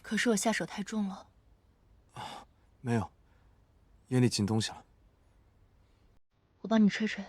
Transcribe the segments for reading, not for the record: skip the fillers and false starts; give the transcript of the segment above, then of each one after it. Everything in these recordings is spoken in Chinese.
可是我下手太重了。没有，眼里进东西了。我帮你吹吹。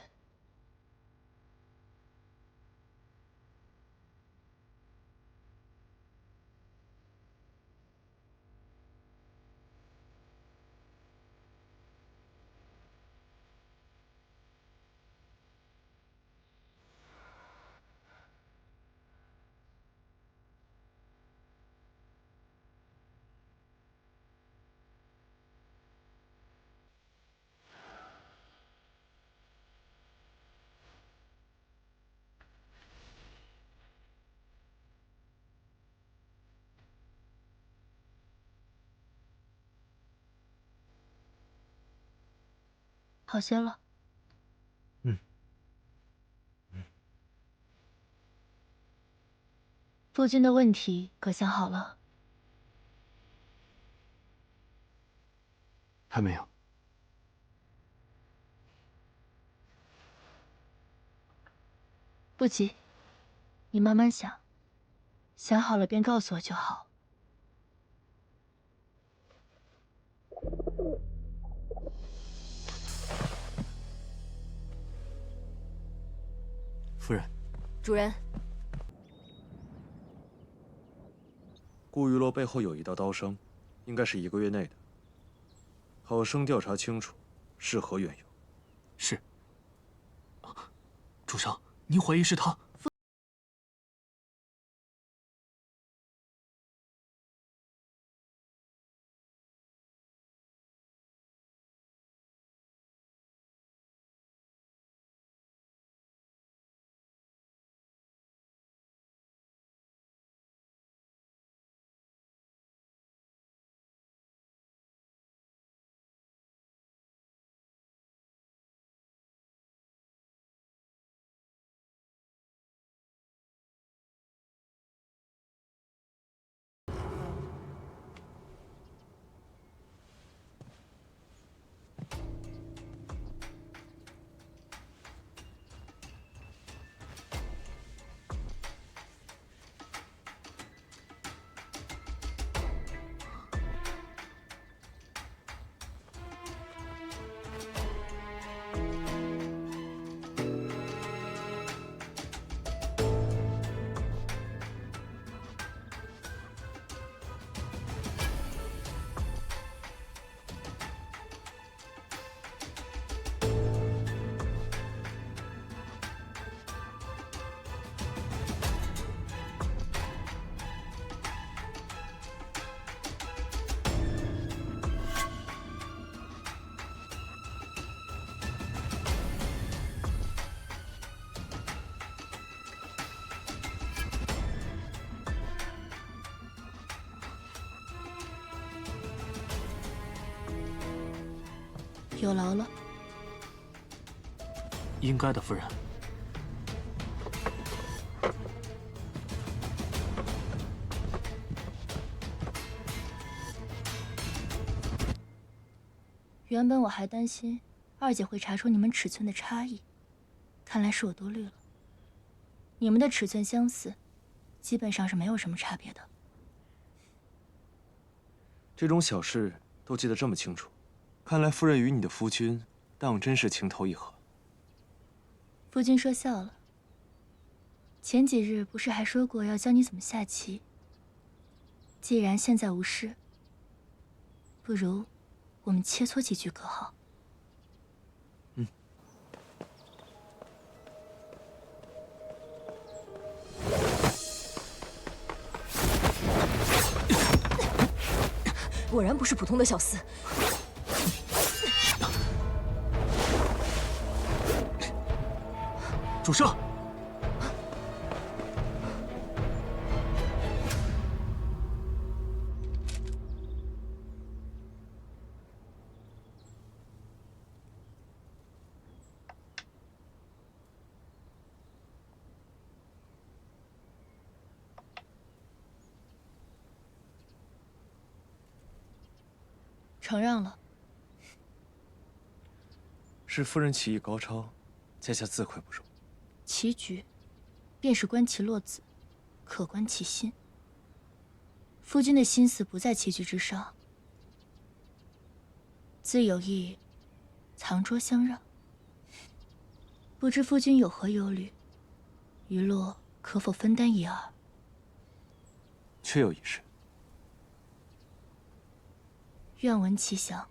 好些了。夫君的问题可想好了？还没有。不急，你慢慢想，想好了便告诉我就好。夫人，主人，顾玉洛背后有一道刀伤，应该是1个月内的。好生调查清楚，是何缘由。是。主上，您怀疑是他？有劳了。应该的，夫人。原本我还担心二姐会查出你们尺寸的差异，看来是我多虑了。你们的尺寸相似，基本上是没有什么差别的。这种小事都记得这么清楚。看来夫人与你的夫君当真是情投意合。夫君说笑了。前几日不是还说过要教你怎么下棋？既然现在无事，不如我们切磋几局可好？果然不是普通的小厮。主上，承让了。是夫人棋艺高超，在下自愧不如。棋局，便是观其落子，可观其心。夫君的心思不在棋局之上，自有意藏拙相让。不知夫君有何忧虑，余洛可否分担一二？确有一事。愿闻其详。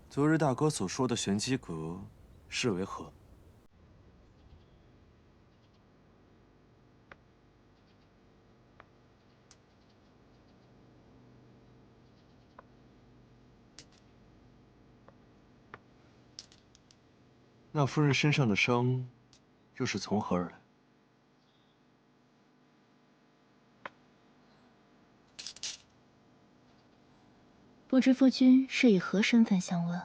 昨日大哥所说的玄机阁是为何？那夫人身上的伤，又是从何而来？不知夫君是以何身份相问？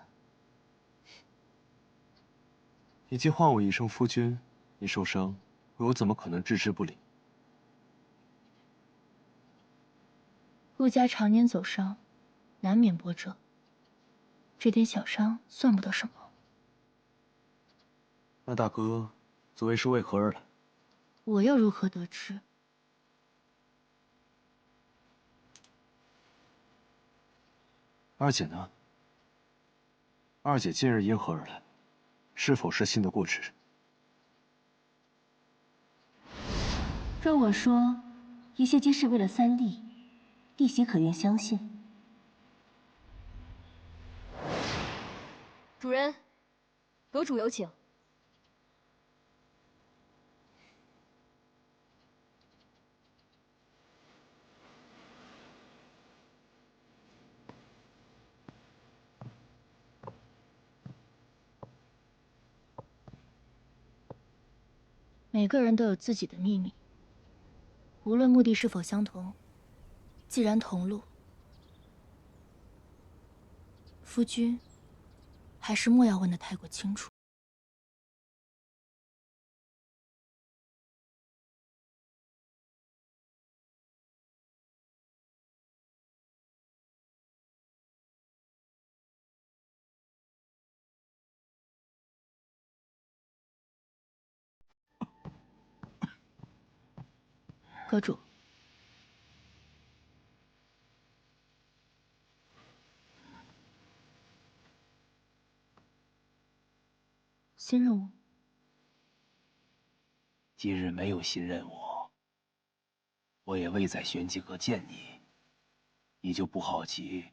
你既唤我一声夫君，你受伤，我怎么可能置之不理？陆家常年走商，难免波折。这点小伤算不得什么。那大哥所谓是为何而来？我又如何得知？二姐呢？二姐近日因何而来？是否是信得过之人？若我说一切皆是为了三弟，弟媳可愿相信？主人，阁主有请。每个人都有自己的秘密，无论目的是否相同，既然同路，夫君还是莫要问得太过清楚。阁主，新任务。今日没有新任务，我也未在玄机阁见你，你就不好奇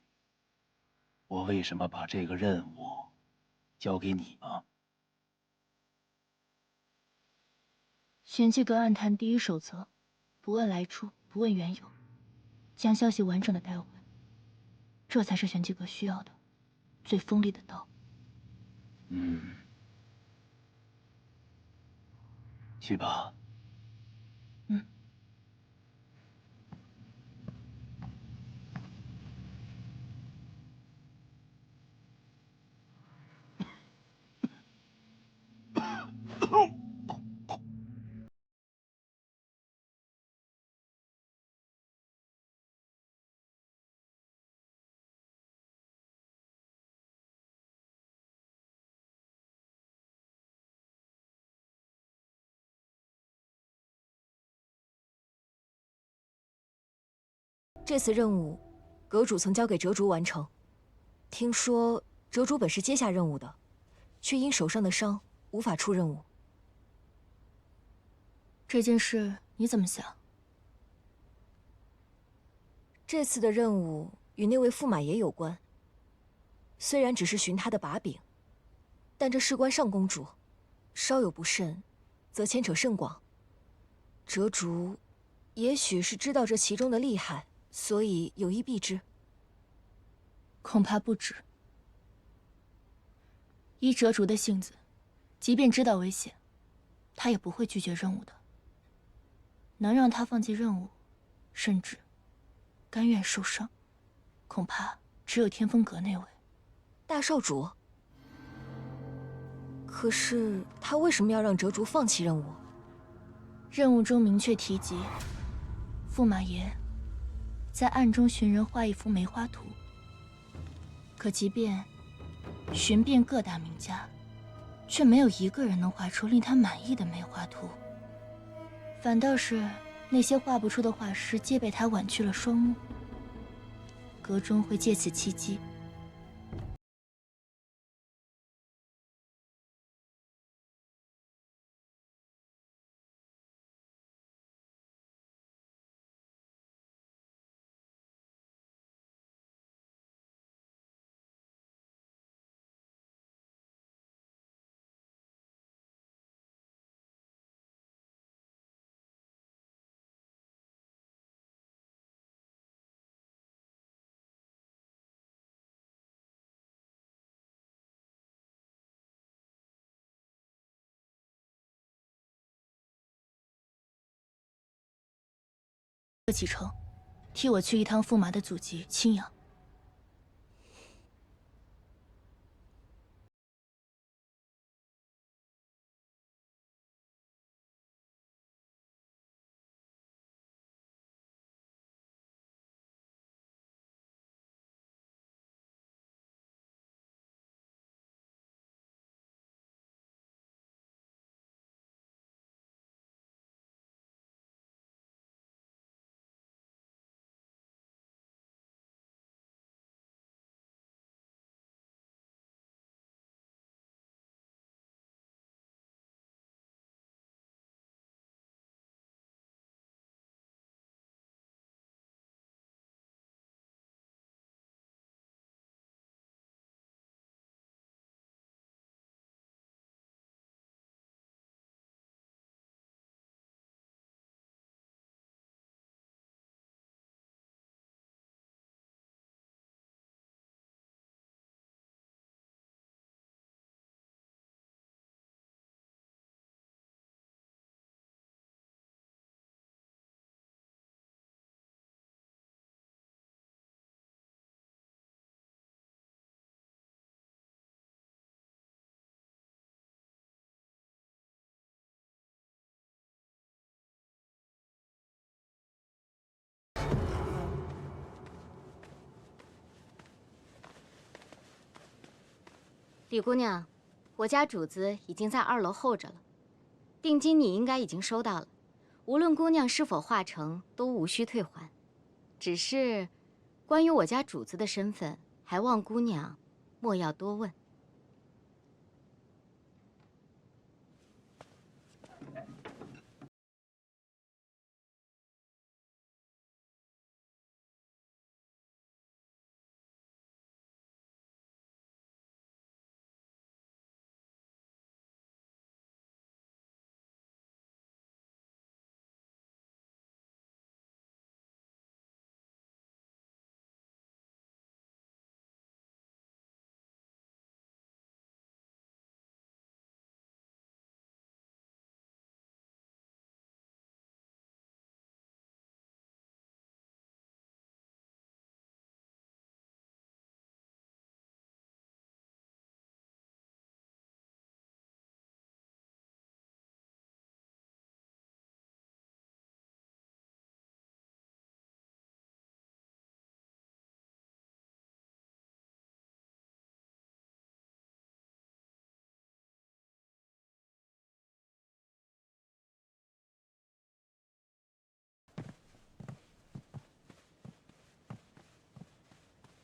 我为什么把这个任务交给你吗？玄机阁暗探第一守则：不问来处，不问缘由，将消息完整的带回，这才是玄机阁需要的最锋利的刀。去吧。这次任务，阁主曾交给折竹完成。听说折竹本是接下任务的，却因手上的伤无法出任务。这件事你怎么想？这次的任务与那位驸马爷有关，虽然只是寻他的把柄，但这事关上公主，稍有不慎，则牵扯甚广。折竹也许是知道这其中的厉害，所以有意避之。恐怕不止。依折竹的性子，即便知道危险，他也不会拒绝任务的。能让他放弃任务，甚至甘愿受伤，恐怕只有天风阁那位大少主。可是他为什么要让折竹放弃任务？任务中明确提及，驸马爷在暗中寻人画一幅梅花图。可即便寻遍各大名家，却没有一个人能画出令他满意的梅花图。反倒是那些画不出的画师，皆被他婉去了双目。阁中会借此契机，启程，替我去一趟驸马的祖籍青阳。李姑娘，我家主子已经在2楼候着了，定金你应该已经收到了。无论姑娘是否画成，都无需退还。只是，关于我家主子的身份，还望姑娘莫要多问。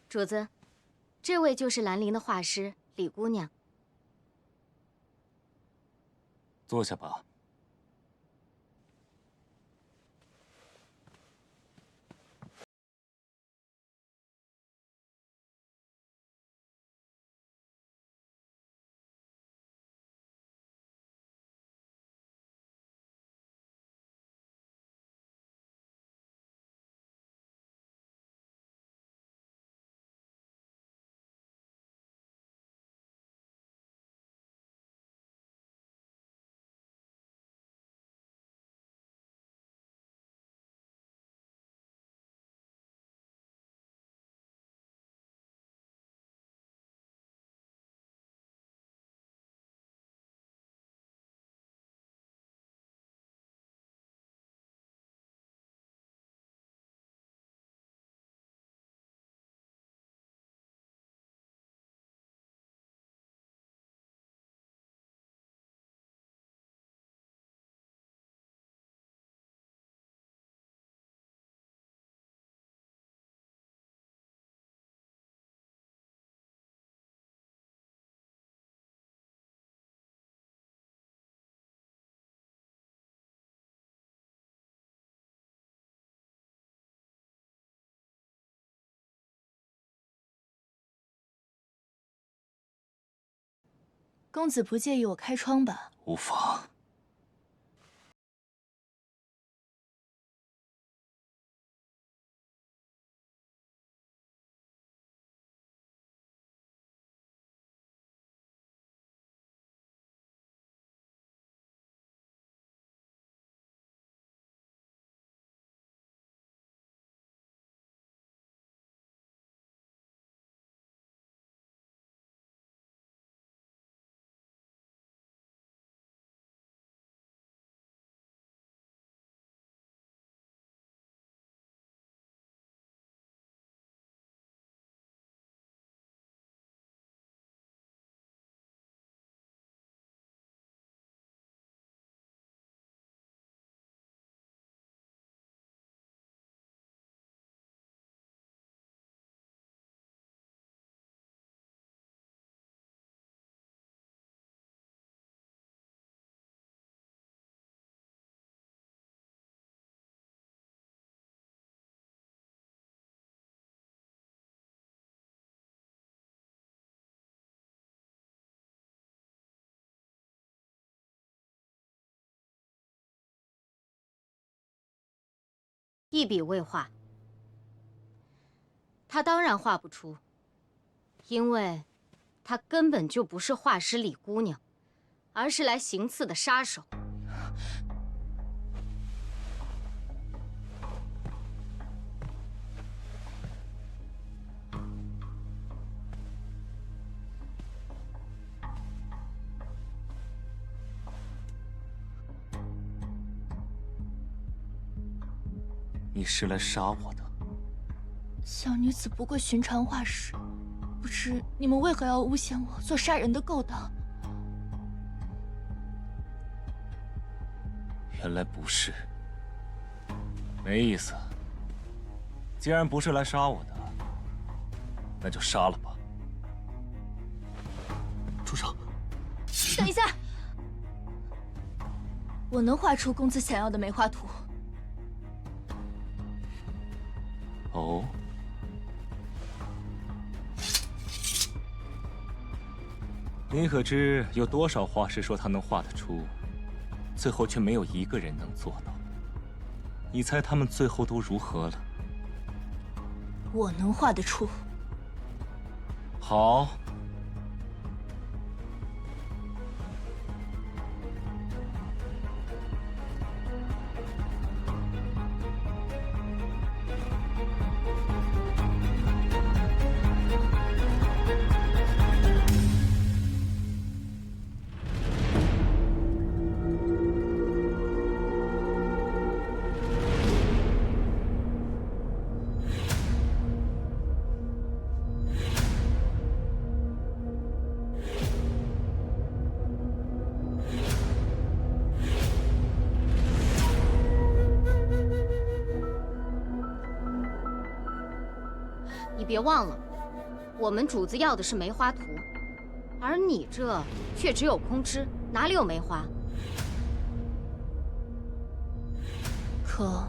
主子，这位就是兰陵的画师李姑娘。坐下吧。公子不介意我开窗吧？无妨。一笔未画，他当然画不出，因为他根本就不是画师李姑娘，而是来行刺的杀手。你是来杀我的？小女子不过寻常画师，不知你们为何要诬陷我做杀人的勾当？原来不是，没意思。既然不是来杀我的，那就杀了吧。住手！等一下，我能画出公子想要的梅花图。哦，你可知有多少画师说他能画得出，最后却没有一个人能做到？你猜他们最后都如何了？我能画得出。好。你别忘了，我们主子要的是梅花图，而你这却只有空枝，哪里有梅花？可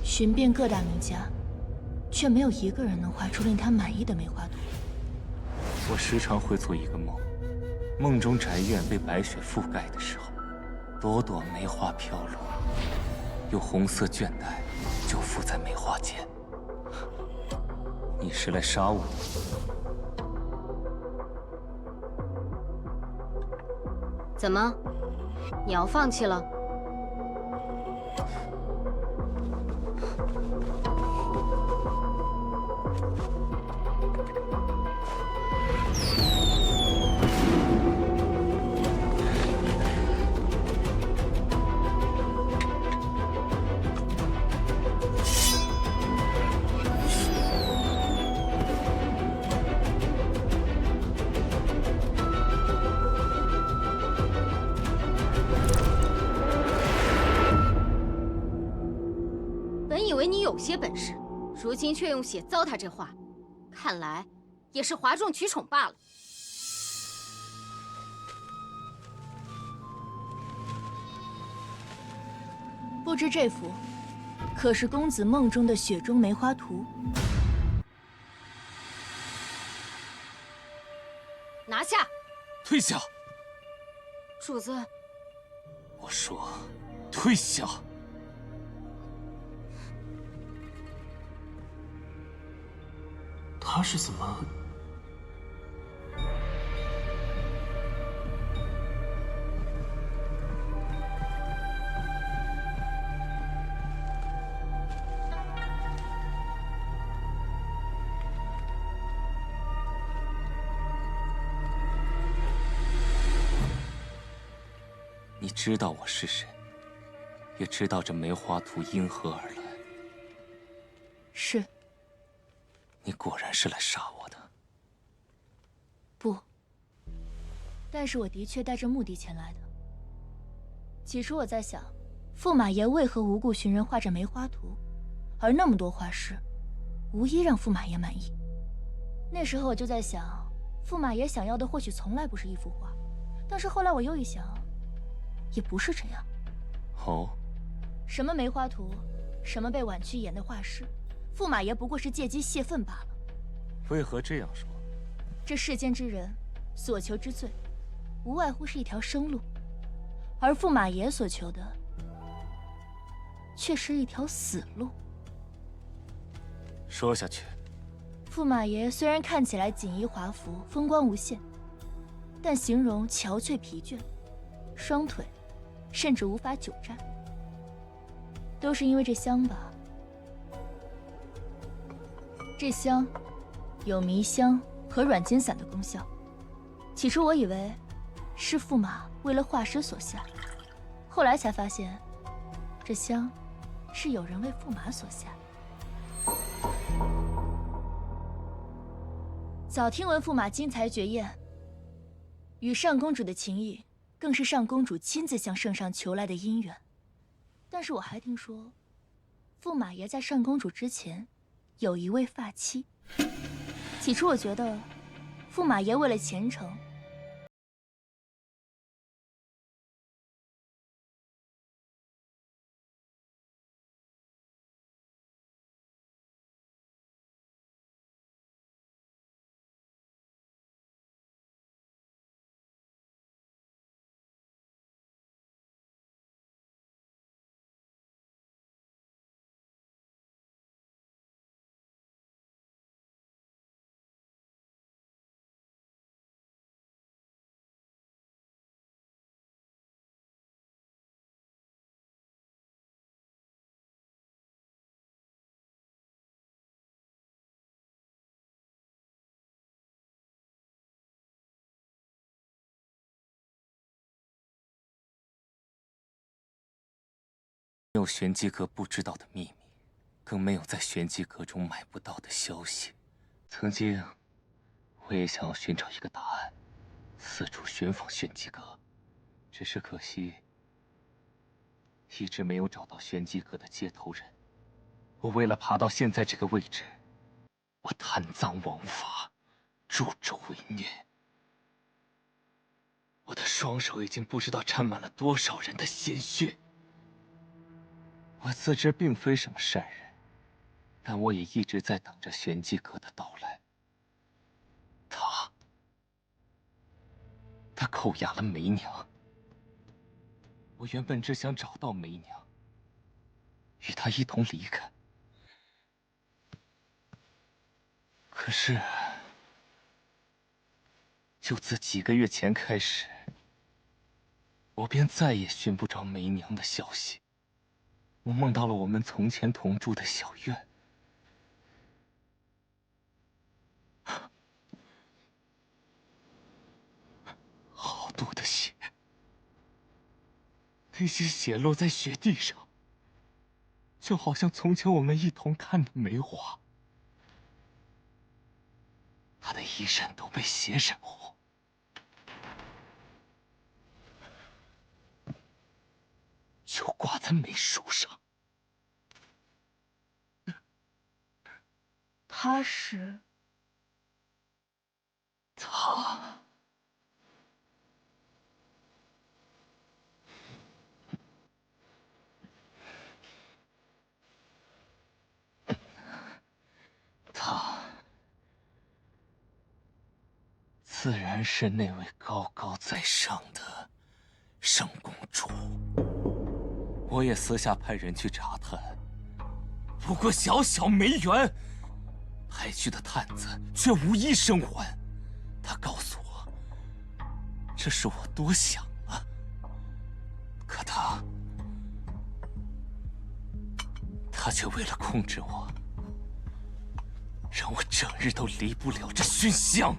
寻遍各大名家，却没有一个人能画出令他满意的梅花图。我时常会做一个梦，梦中宅院被白雪覆盖的时候，朵朵梅花飘落，有红色绢带就附在梅花间。你是来杀我的？怎么，你要放弃了？本以为你有些本事，如今却用血糟蹋这画，看来也是哗众取宠罢了。不知这幅可是公子梦中的雪中梅花图？拿下！退下！主子，我说，退下！他是怎么？你知道我是谁，也知道这梅花图因何而来。是。你果然是来杀我的。不，但是我的确带着目的前来的。起初我在想，驸马爷为何无故寻人画这梅花图，而那么多画师，无一让驸马爷满意。那时候我就在想，驸马爷想要的或许从来不是一幅画，但是后来我又一想，也不是这样。哦，什么梅花图，什么被婉曲演的画师，驸马爷不过是借机泄愤罢了。为何这样说？这世间之人所求之最，无外乎是一条生路，而驸马爷所求的，却是一条死路。说下去。驸马爷虽然看起来锦衣华服，风光无限，但形容憔悴疲倦，双腿甚至无法久站，都是因为这香吧。这香有迷香和软筋散的功效。起初我以为是驸马为了画师所下，后来才发现，这香是有人为驸马所下。早听闻驸马惊才绝艳，与上公主的情谊更是上公主亲自向圣上求来的姻缘。但是我还听说，驸马爷在上公主之前有一位发妻。起初我觉得，驸马爷为了前程，没有玄机阁不知道的秘密，更没有在玄机阁中买不到的消息。曾经，我也想要寻找一个答案，四处寻访玄机阁，只是可惜，一直没有找到玄机阁的接头人。我为了爬到现在这个位置，我贪赃枉法，助纣为虐。我的双手已经不知道沾满了多少人的鲜血。我自知并非什么善人，但我也一直在等着玄机阁的到来。他扣押了梅娘。我原本只想找到梅娘，与她一同离开。可是，就自几个月前开始，我便再也寻不着梅娘的消息。我梦到了我们从前同住的小院，好多的血，那些血落在雪地上，就好像从前我们一同看的梅花。她的衣衫都被血染红，就挂在梅树上。他是他。自然是那位高高在上的圣公主。我也私下派人去查探，不过小小梅园，派去的探子却无一生还。他告诉我，这是我多想了。可他却为了控制我，让我整日都离不了这熏香。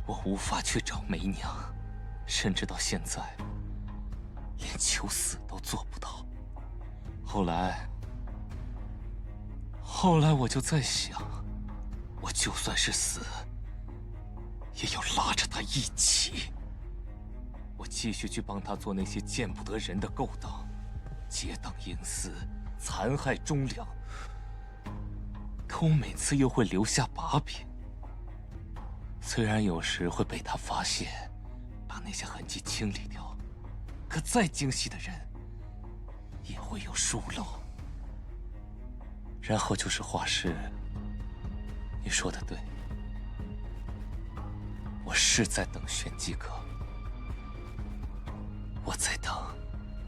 我无法去找梅娘，甚至到现在连求死都做不到。后来我就在想，我就算是死，也要拉着他一起。我继续去帮他做那些见不得人的勾当，结党营私，残害忠良。可我每次又会留下把柄，虽然有时会被他发现，把那些痕迹清理掉，可再精细的人也会有疏漏。然后就是画室，你说的对，我是在等玄机阁，我在等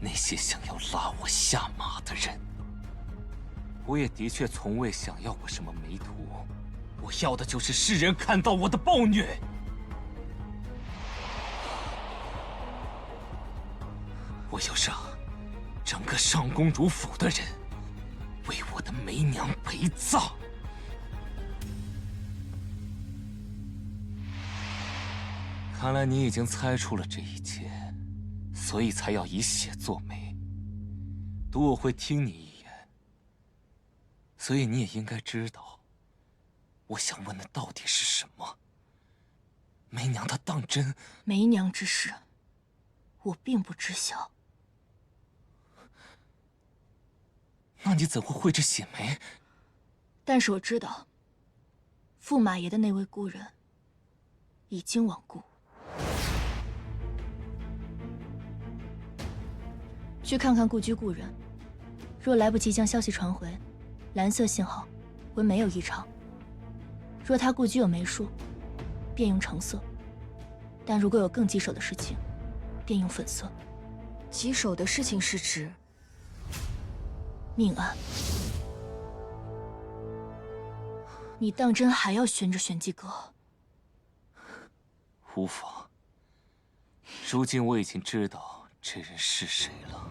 那些想要拉我下马的人。我也的确从未想要过什么媒途，我要的就是世人看到我的暴虐。我要让整个上公主府的人为我的梅娘陪葬。看来你已经猜出了这一切，所以才要以血作媒，赌我会听你一言。所以你也应该知道，我想问的到底是什么？梅娘她当真……梅娘之事，我并不知晓。那你怎会绘制血媒？但是我知道，驸马爷的那位故人已经亡故。去看看故居故人，若来不及将消息传回，蓝色信号为没有异常；若他故居有媒术，便用橙色；但如果有更棘手的事情，便用粉色。棘手的事情是指命案。你当真还要悬着玄机阁？无妨。如今我已经知道这人是谁了。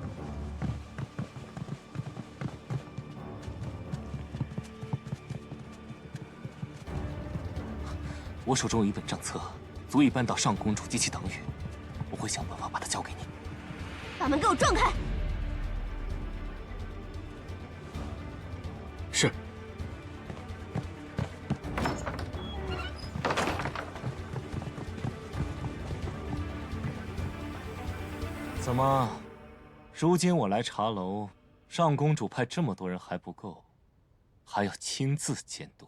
我手中有一本账册，足以扳倒上公主及其党羽。我会想办法把它交给你。把门给我撞开！是。怎么，如今我来茶楼，上公主派这么多人还不够，还要亲自监督？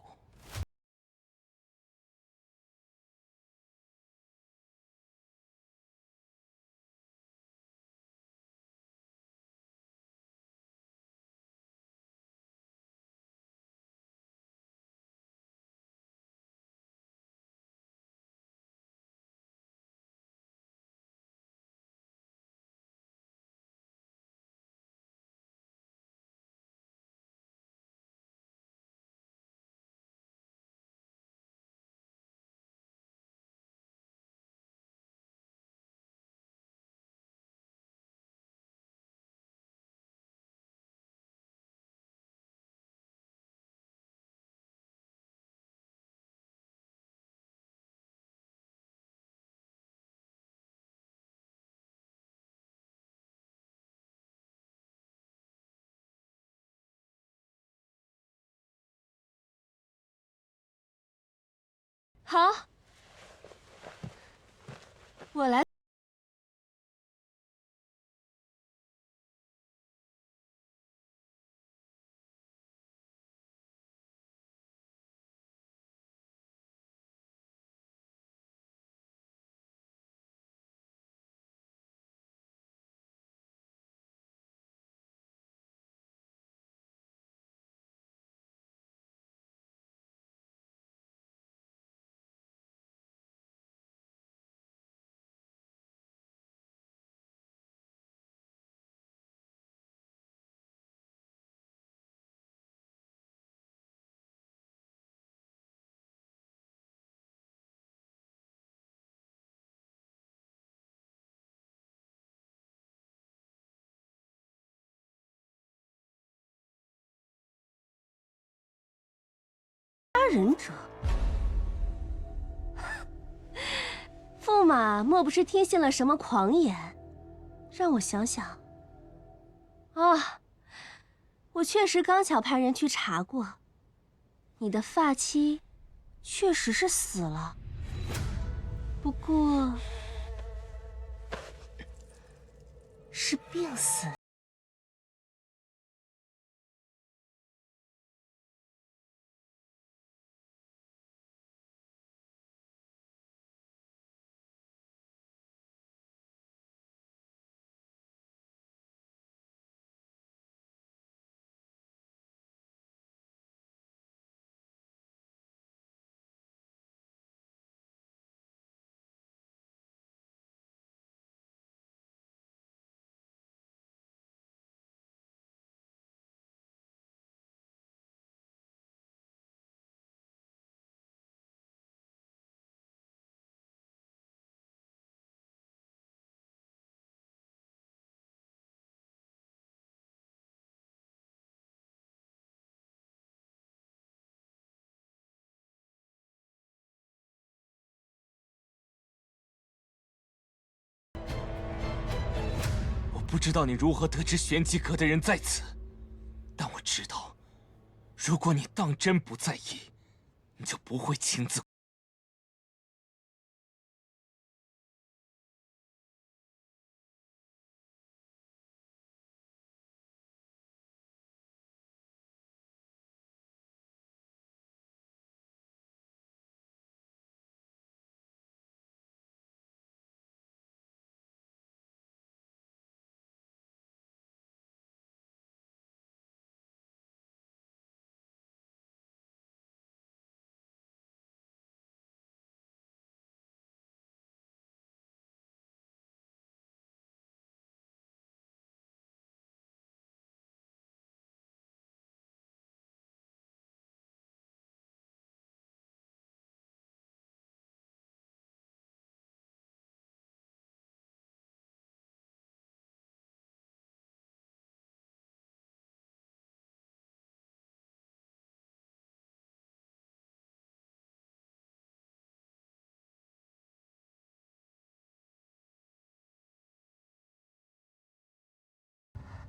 好，我来。人者。驸马莫不是听信了什么狂言？让我想想。啊，我确实刚巧派人去查过，你的发妻确实是死了，不过是病死。不知道你如何得知玄机阁的人在此，但我知道，如果你当真不在意，你就不会亲自。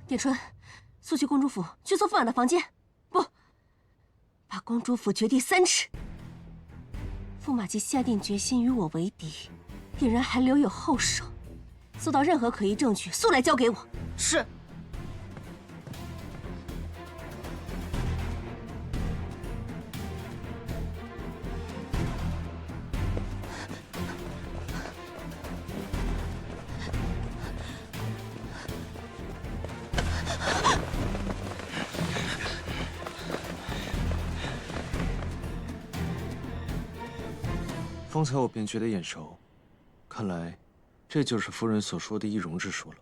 点春，速去公主府，去搜驸马的房间。不，把公主府掘地3尺。驸马既下定决心与我为敌，定然还留有后手。搜到任何可疑证据，速来交给我。是。方才我便觉得眼熟，看来这就是夫人所说的易容之术了。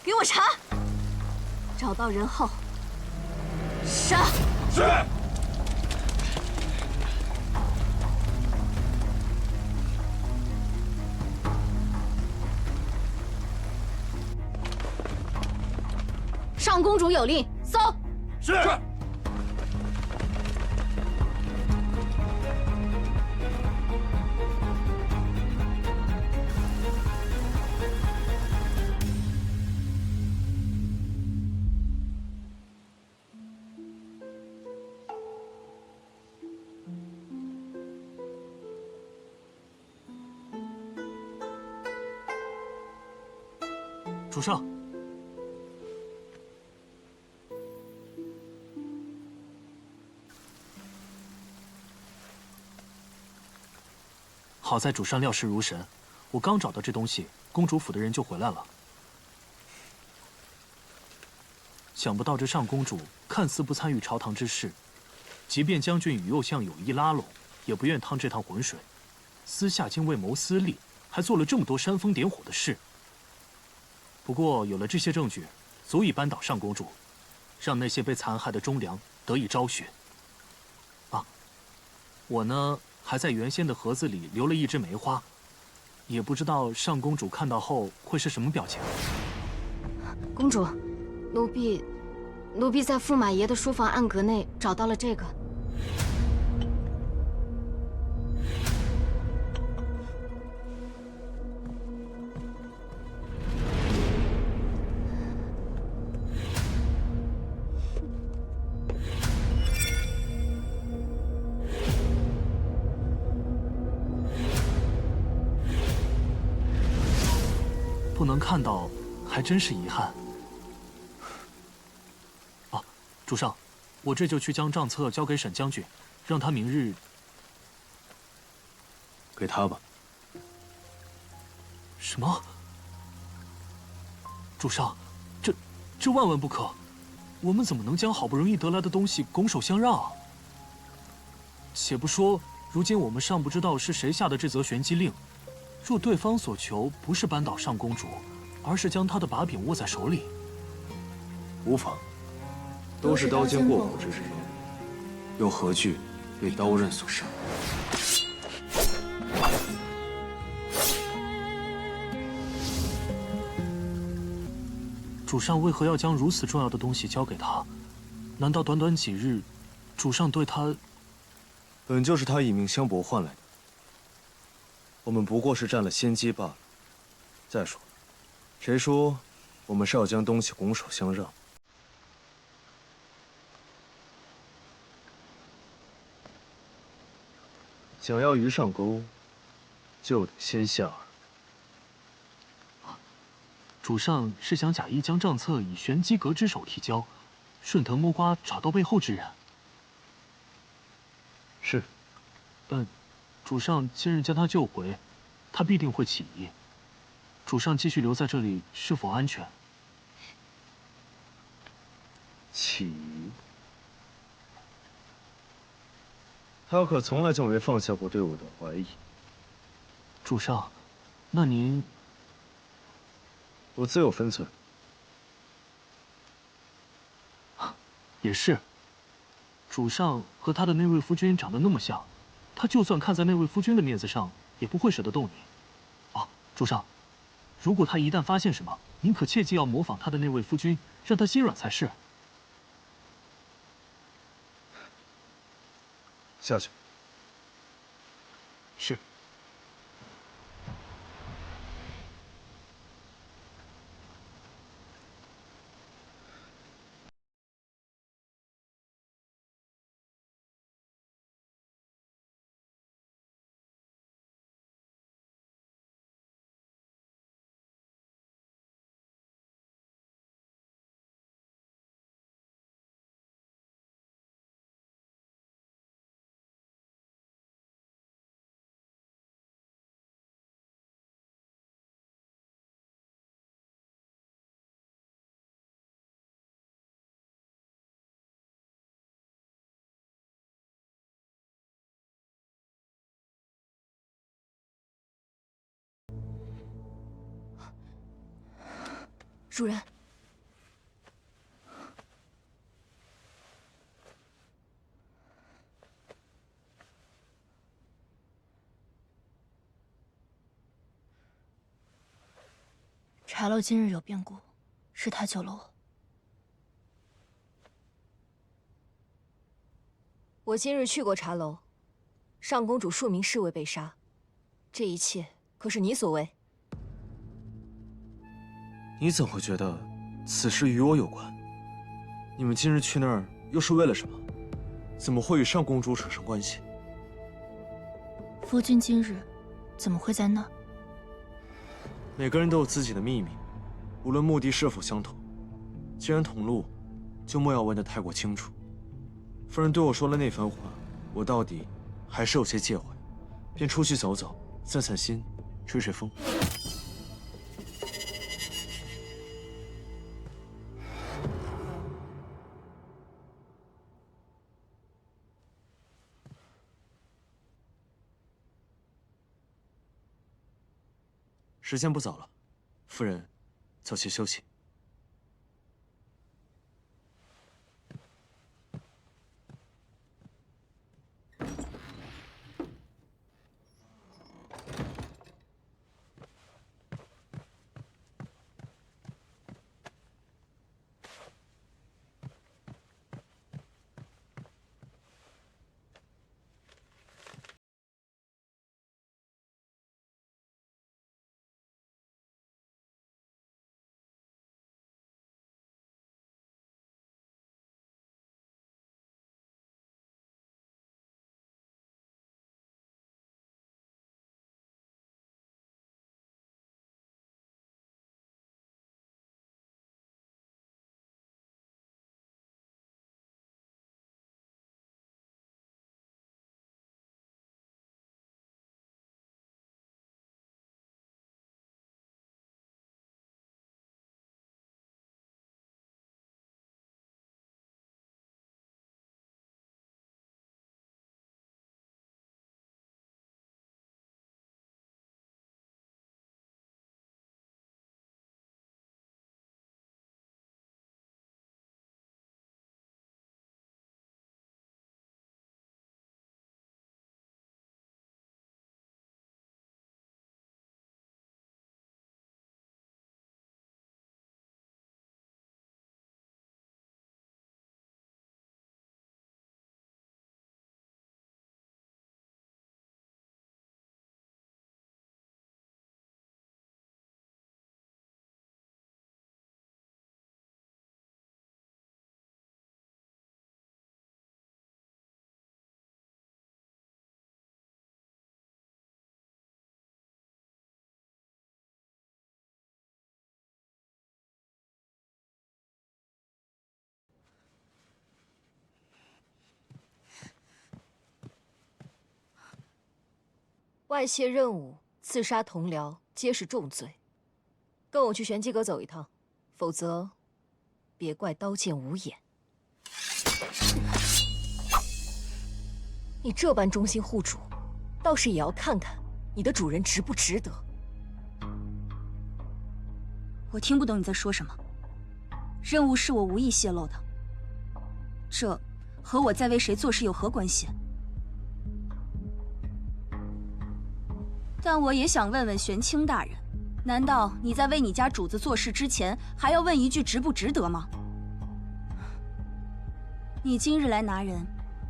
给我查，找到人后杀。是。上公主有令，搜。是。主上，好在主上料事如神，我刚找到这东西，公主府的人就回来了。想不到这上公主看似不参与朝堂之事，即便将军与右相有意拉拢，也不愿趟这趟浑水，私下竟为谋私利，还做了这么多煽风点火的事。不过有了这些证据，足以扳倒上公主，让那些被残害的忠良得以昭雪。啊，我呢还在原先的盒子里留了一枝梅花，也不知道上公主看到后会是什么表情。公主，奴婢在驸马爷的书房暗格内找到了这个。不能看到，还真是遗憾。啊，主上，我这就去将账册交给沈将军，让他明日。给他吧。什么？主上，这万万不可！我们怎么能将好不容易得来的东西拱手相让啊？且不说，如今我们尚不知道是谁下的这则玄机令。若对方所求不是扳倒上公主，而是将她的把柄握在手里，无妨，都是刀尖过骨之人，又何惧被刀刃所伤？主上为何要将如此重要的东西交给他？难道短短几日，主上对他……本就是他以命相搏换来的。我们不过是占了先机罢了。再说，谁说我们是要将东西拱手相让？想要鱼上钩，就得先下饵。主上是想假意将账册以玄机阁之手提交，顺藤摸瓜找到背后之人。是。主上今日将他救回，他必定会起疑。主上继续留在这里是否安全？起疑？他可从来就没放下过对我的怀疑。主上，那您……我自有分寸。也是。主上和他的那位夫君长得那么像，他就算看在那位夫君的面子上，也不会舍得动你。啊，主上，如果他一旦发现什么，您可切记要模仿他的那位夫君，让他心软才是。下去。是。主人，茶楼今日有变故，是他救了我。我今日去过茶楼，上公主数名侍卫被杀，这一切可是你所为？你怎会觉得此事与我有关？你们今日去那儿又是为了什么？怎么会与上公主扯上关系？夫君今日怎么会在那儿？每个人都有自己的秘密，无论目的是否相同。既然同路，就莫要问得太过清楚。夫人对我说了那番话，我到底还是有些介怀，便出去走走，散散心，吹吹风。时间不早了，夫人，早些休息。外泄任务、刺杀同僚，皆是重罪。跟我去玄机阁走一趟，否则，别怪刀剑无眼。你这般忠心护主，倒是也要看看你的主人值不值得。我听不懂你在说什么。任务是我无意泄露的，这和我在为谁做事有何关系？但我也想问问玄清大人，难道你在为你家主子做事之前，还要问一句值不值得吗？你今日来拿人，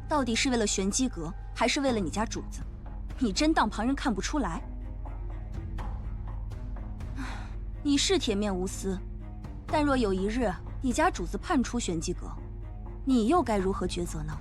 到底是为了玄机阁，还是为了你家主子？你真当旁人看不出来？你是铁面无私，但若有一日你家主子叛出玄机阁，你又该如何抉择呢？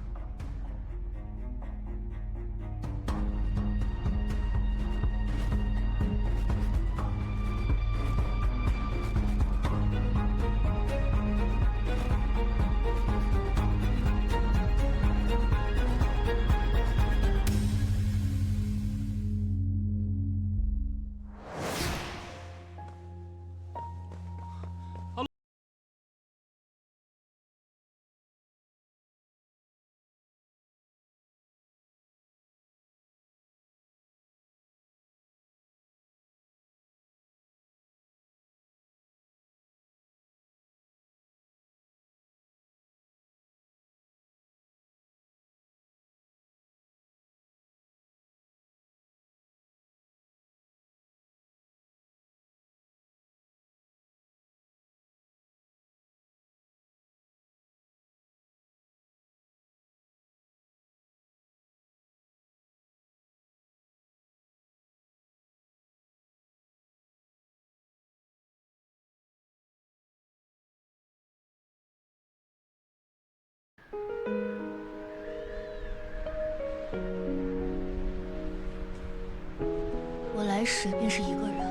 始便是一个人，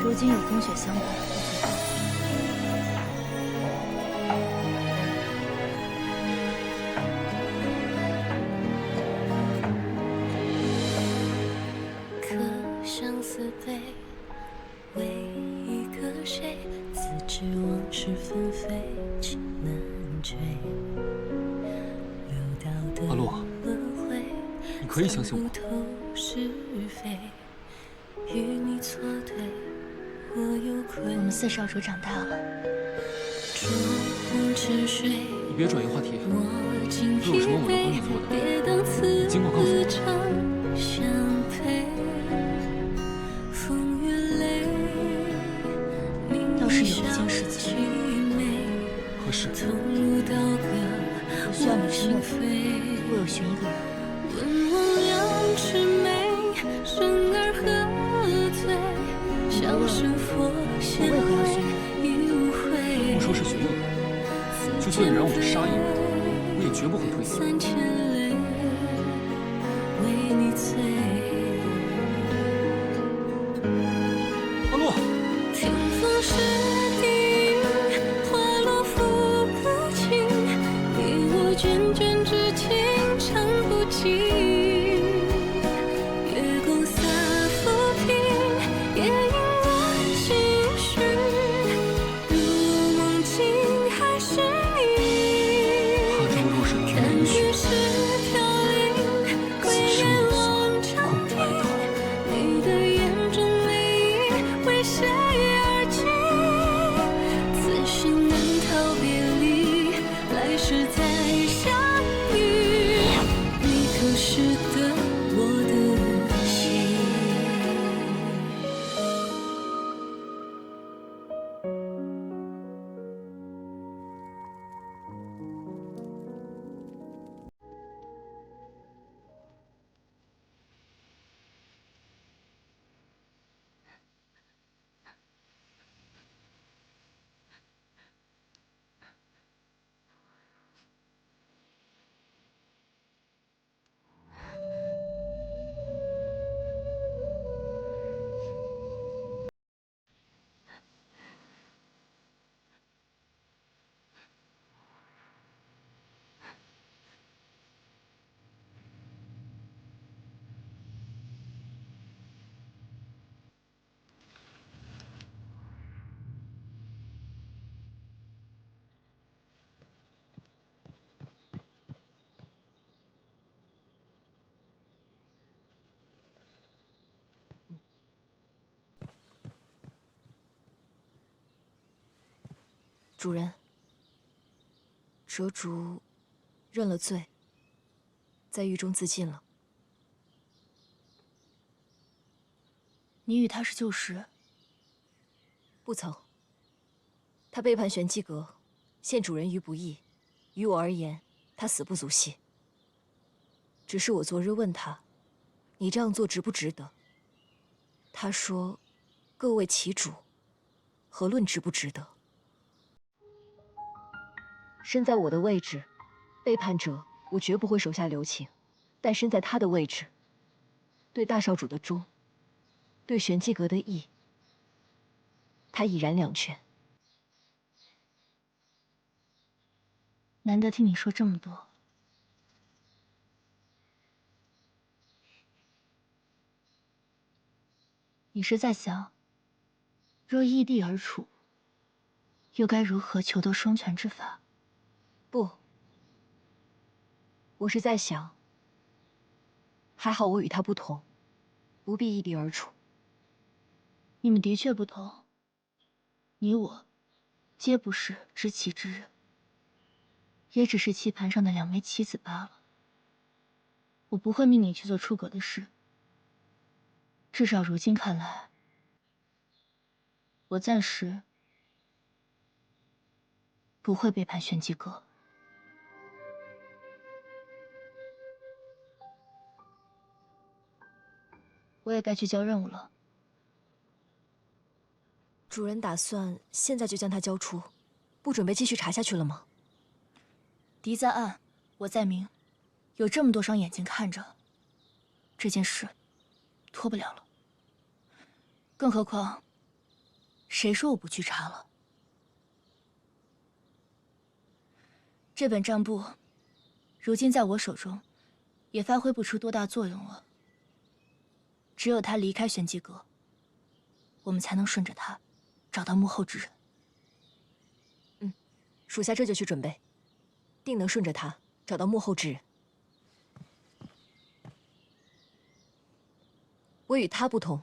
如今有风雪相伴，不足挂齿。可相思悲，为一个谁？自知往事纷飞，情难追。阿洛，你可以相信我。我们四少主长大了。你别转移话题。若有什么我能帮你做的，你尽管告诉我。倒是有一件事情。可是，我需要你身份，我有寻一个人。你问我为何要寻你？不说是寻你，就算你让我去杀一人，我也绝不会退缩。阿洛。卷卷之情唱不尽，月光洒浮萍，也因我心绪，如梦境还是你。他朝若是能允许，是飘零，归雁望长堤，你的眼中泪影为谁而起？此生难逃别离，来世再。主人，折竹认了罪，在狱中自尽了。你与他是旧识？不曾。他背叛玄机阁，陷主人于不义。于我而言，他死不足惜。只是我昨日问他，你这样做值不值得？他说，各为其主，何论值不值得？身在我的位置，背叛者我绝不会手下留情；但身在他的位置，对大少主的忠，对玄机阁的义，他已然两全。难得听你说这么多。你是在想，若异地而处，又该如何求得双全之法？不，我是在想，还好我与他不同，不必异地而处。你们的确不同，你我皆不是知棋之人，也只是棋盘上的两枚棋子罢了。我不会命你去做出格的事，至少如今看来，我暂时不会背叛玄机阁。我也该去交任务了。主人打算现在就将他交出，不准备继续查下去了吗？敌在暗，我在明，有这么多双眼睛看着，这件事拖不了了。更何况，谁说我不去查了？这本账簿，如今在我手中，也发挥不出多大作用了。只有他离开玄机阁，我们才能顺着他，找到幕后之人。属下这就去准备，定能顺着他找到幕后之人。我与他不同，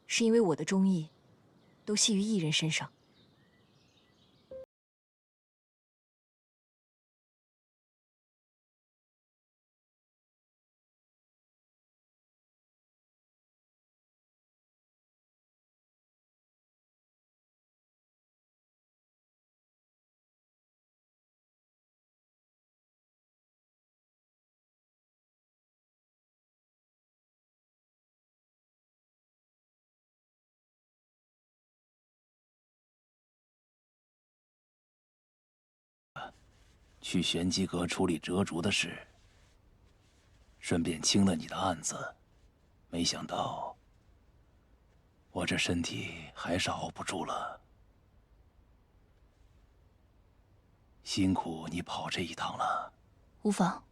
是因为我的忠义都系于一人身上。去玄机阁处理折竹的事，顺便清了你的案子。没想到，我这身体还是熬不住了。辛苦你跑这一趟了。无妨。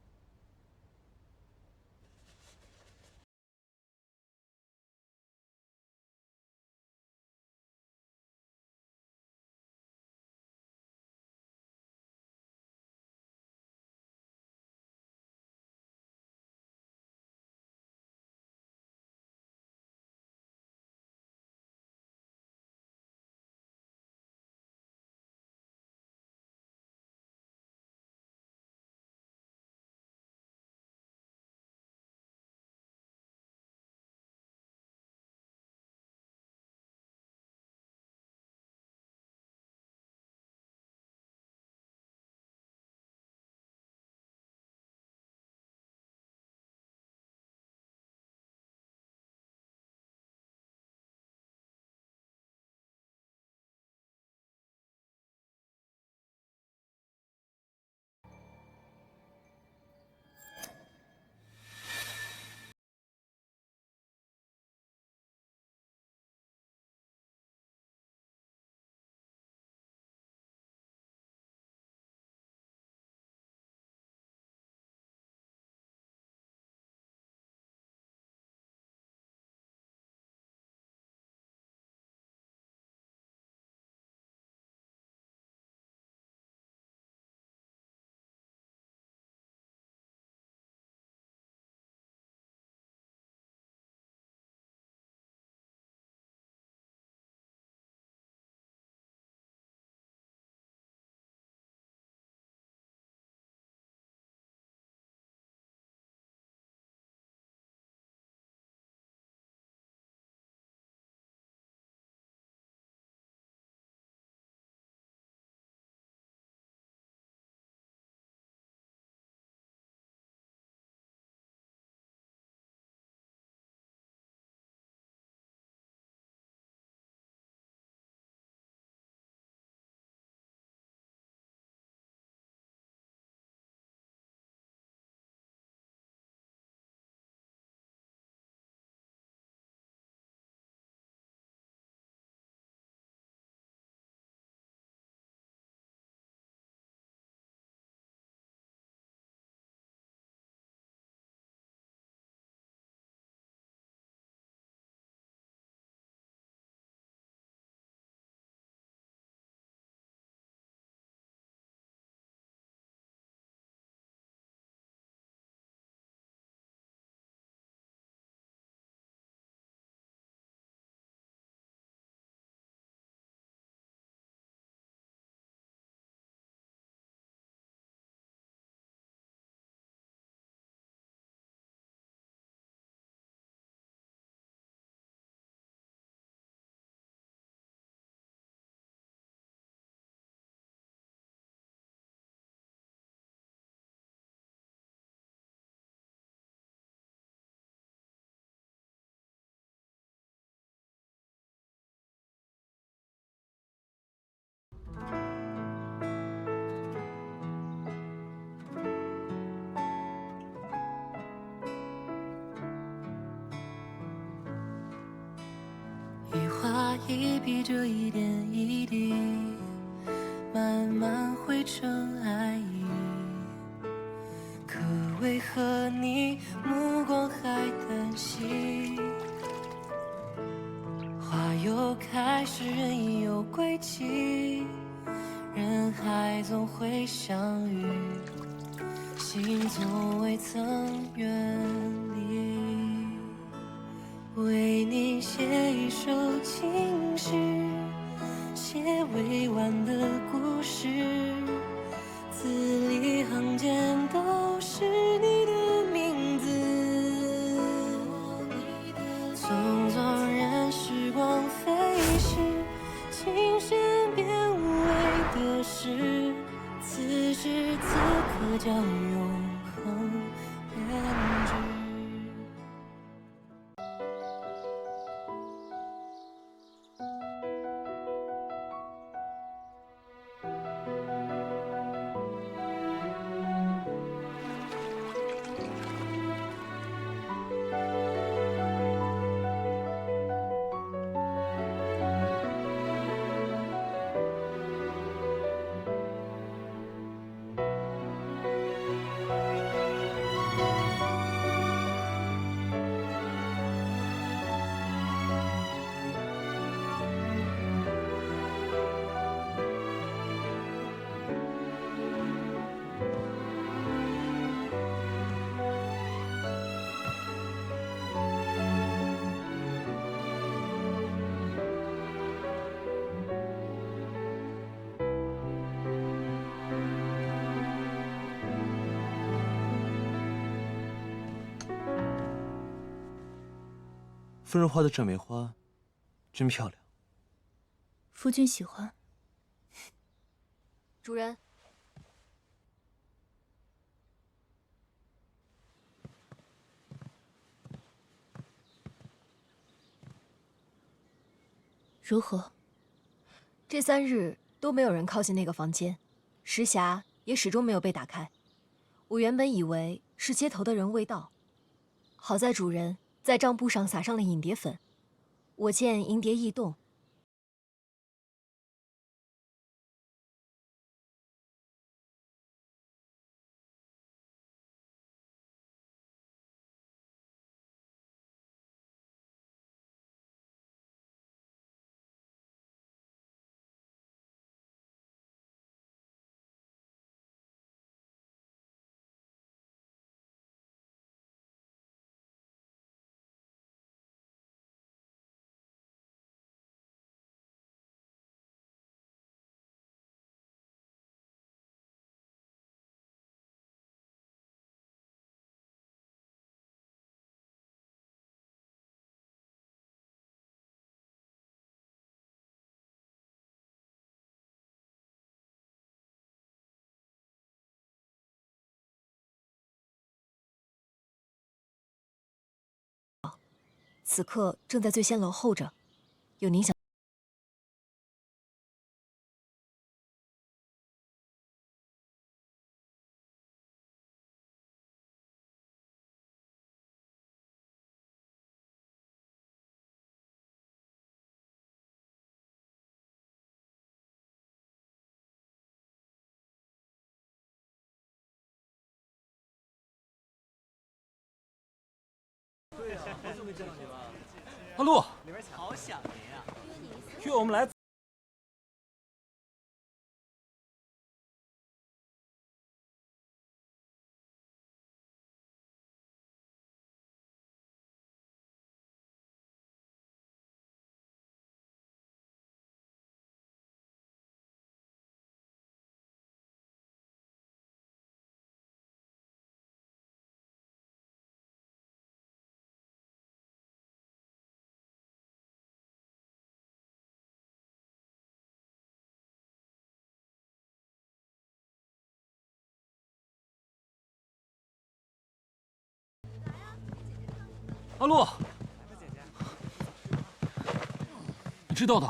一笔这一点一滴，慢慢汇成爱意。可为何你目光还单细？花又开时，人已有归期，人海总会相遇，心从未曾远离。为你写一首情诗，写未完的故事，字里行间都是你的名字。匆匆任时光飞逝，琴弦变无味的事，此时此刻将永恒编织。夫人画的这梅花，真漂亮。夫君喜欢。主人，如何？这3日都没有人靠近那个房间，石匣也始终没有被打开。我原本以为是接头的人未到，好在主人在帐布上撒上了影蝶粉，我见影蝶异动。此刻正在醉仙楼候着，有您想。阿陆，好想您啊！约我们来。阿陆，你知道的，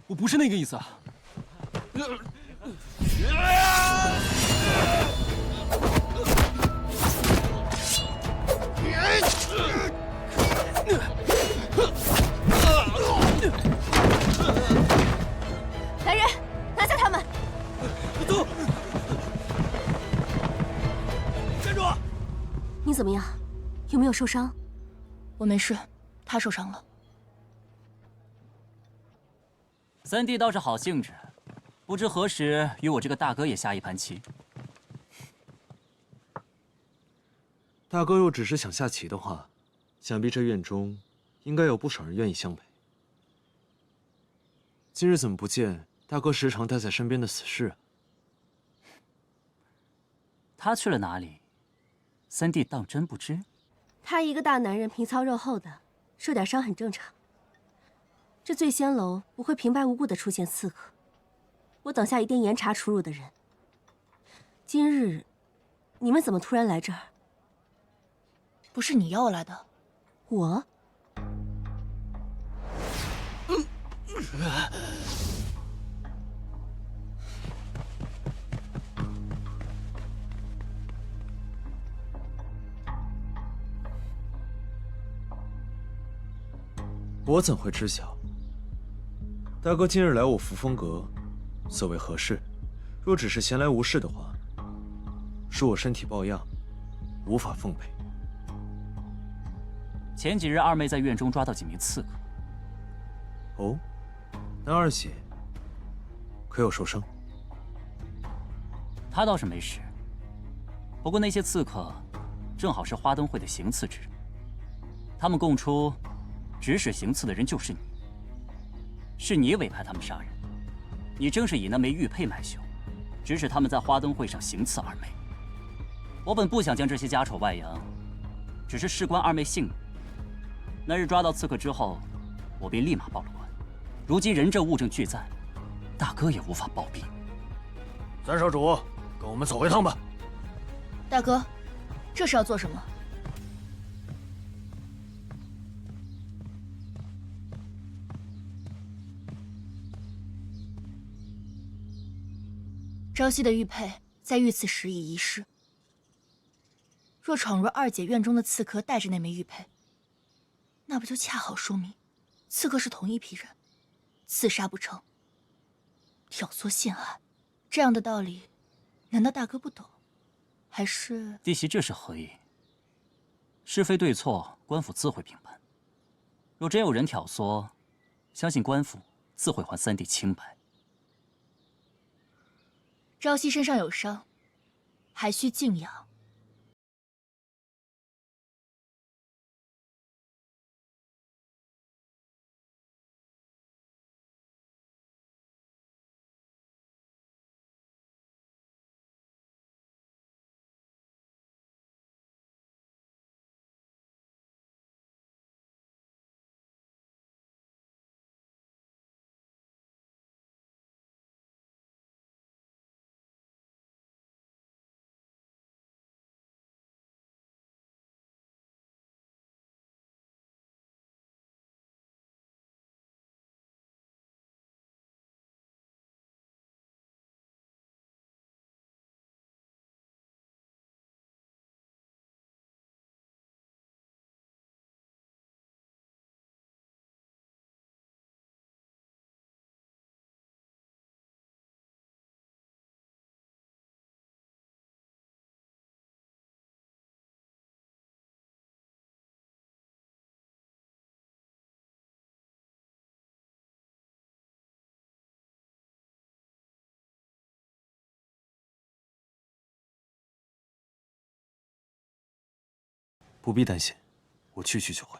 我不是那个意思啊。你怎么样？有没有受伤？我没事，他受伤了。三弟倒是好兴致，不知何时与我这个大哥也下一盘棋。大哥若只是想下棋的话，想必这院中应该有不少人愿意相陪。今日怎么不见大哥时常带在身边的死士啊？他去了哪里？三弟当真不知？他一个大男人，皮糙肉厚的，受点伤很正常。这醉仙楼不会平白无故的出现刺客，我等下一定严查出入的人。今日，你们怎么突然来这儿？不是你要我来的。我？我怎会知晓？大哥今日来我扶风阁，所谓何事？若只是闲来无事的话，恕我身体抱恙，无法奉陪。前几日二妹在院中抓到几名刺客。哦，那二姐可有受伤？她倒是没事，不过那些刺客正好是花灯会的行刺之人，他们供出指使行刺的人就是你，是你委派他们杀人，你正是以那枚玉佩买凶，指使他们在花灯会上行刺二妹。我本不想将这些家丑外扬，只是事关二妹性命。那日抓到刺客之后，我便立马报了官。如今人证物证俱在，大哥也无法包庇。三少主，跟我们走一趟吧。大哥，这是要做什么？朝夕的玉佩在遇刺时已遗失。若闯入二姐院中的刺客带着那枚玉佩，那不就恰好说明刺客是同一批人，刺杀不成，挑唆陷害，这样的道理，难道大哥不懂？还是弟媳这是何意？是非对错，官府自会评判。若真有人挑唆，相信官府自会还三弟清白。朝夕身上有伤，还需静养。不必担心，我去就回。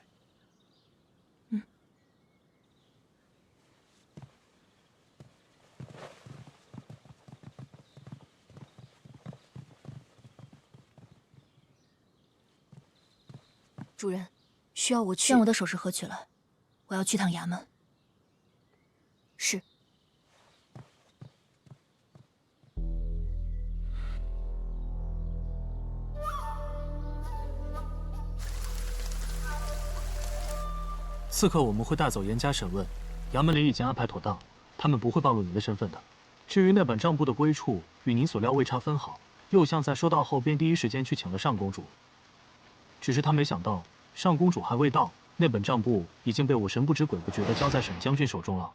主人，需要我去？将我的首饰盒取来，我要去趟衙门。是。刺客我们会带走严加审问，衙门里已经安排妥当，他们不会暴露你的身份的。至于那本账簿的归处，与您所料未差分毫。右相在收到后便第一时间去请了上公主，只是他没想到上公主还未到，那本账簿已经被我神不知鬼不觉地交在沈将军手中了。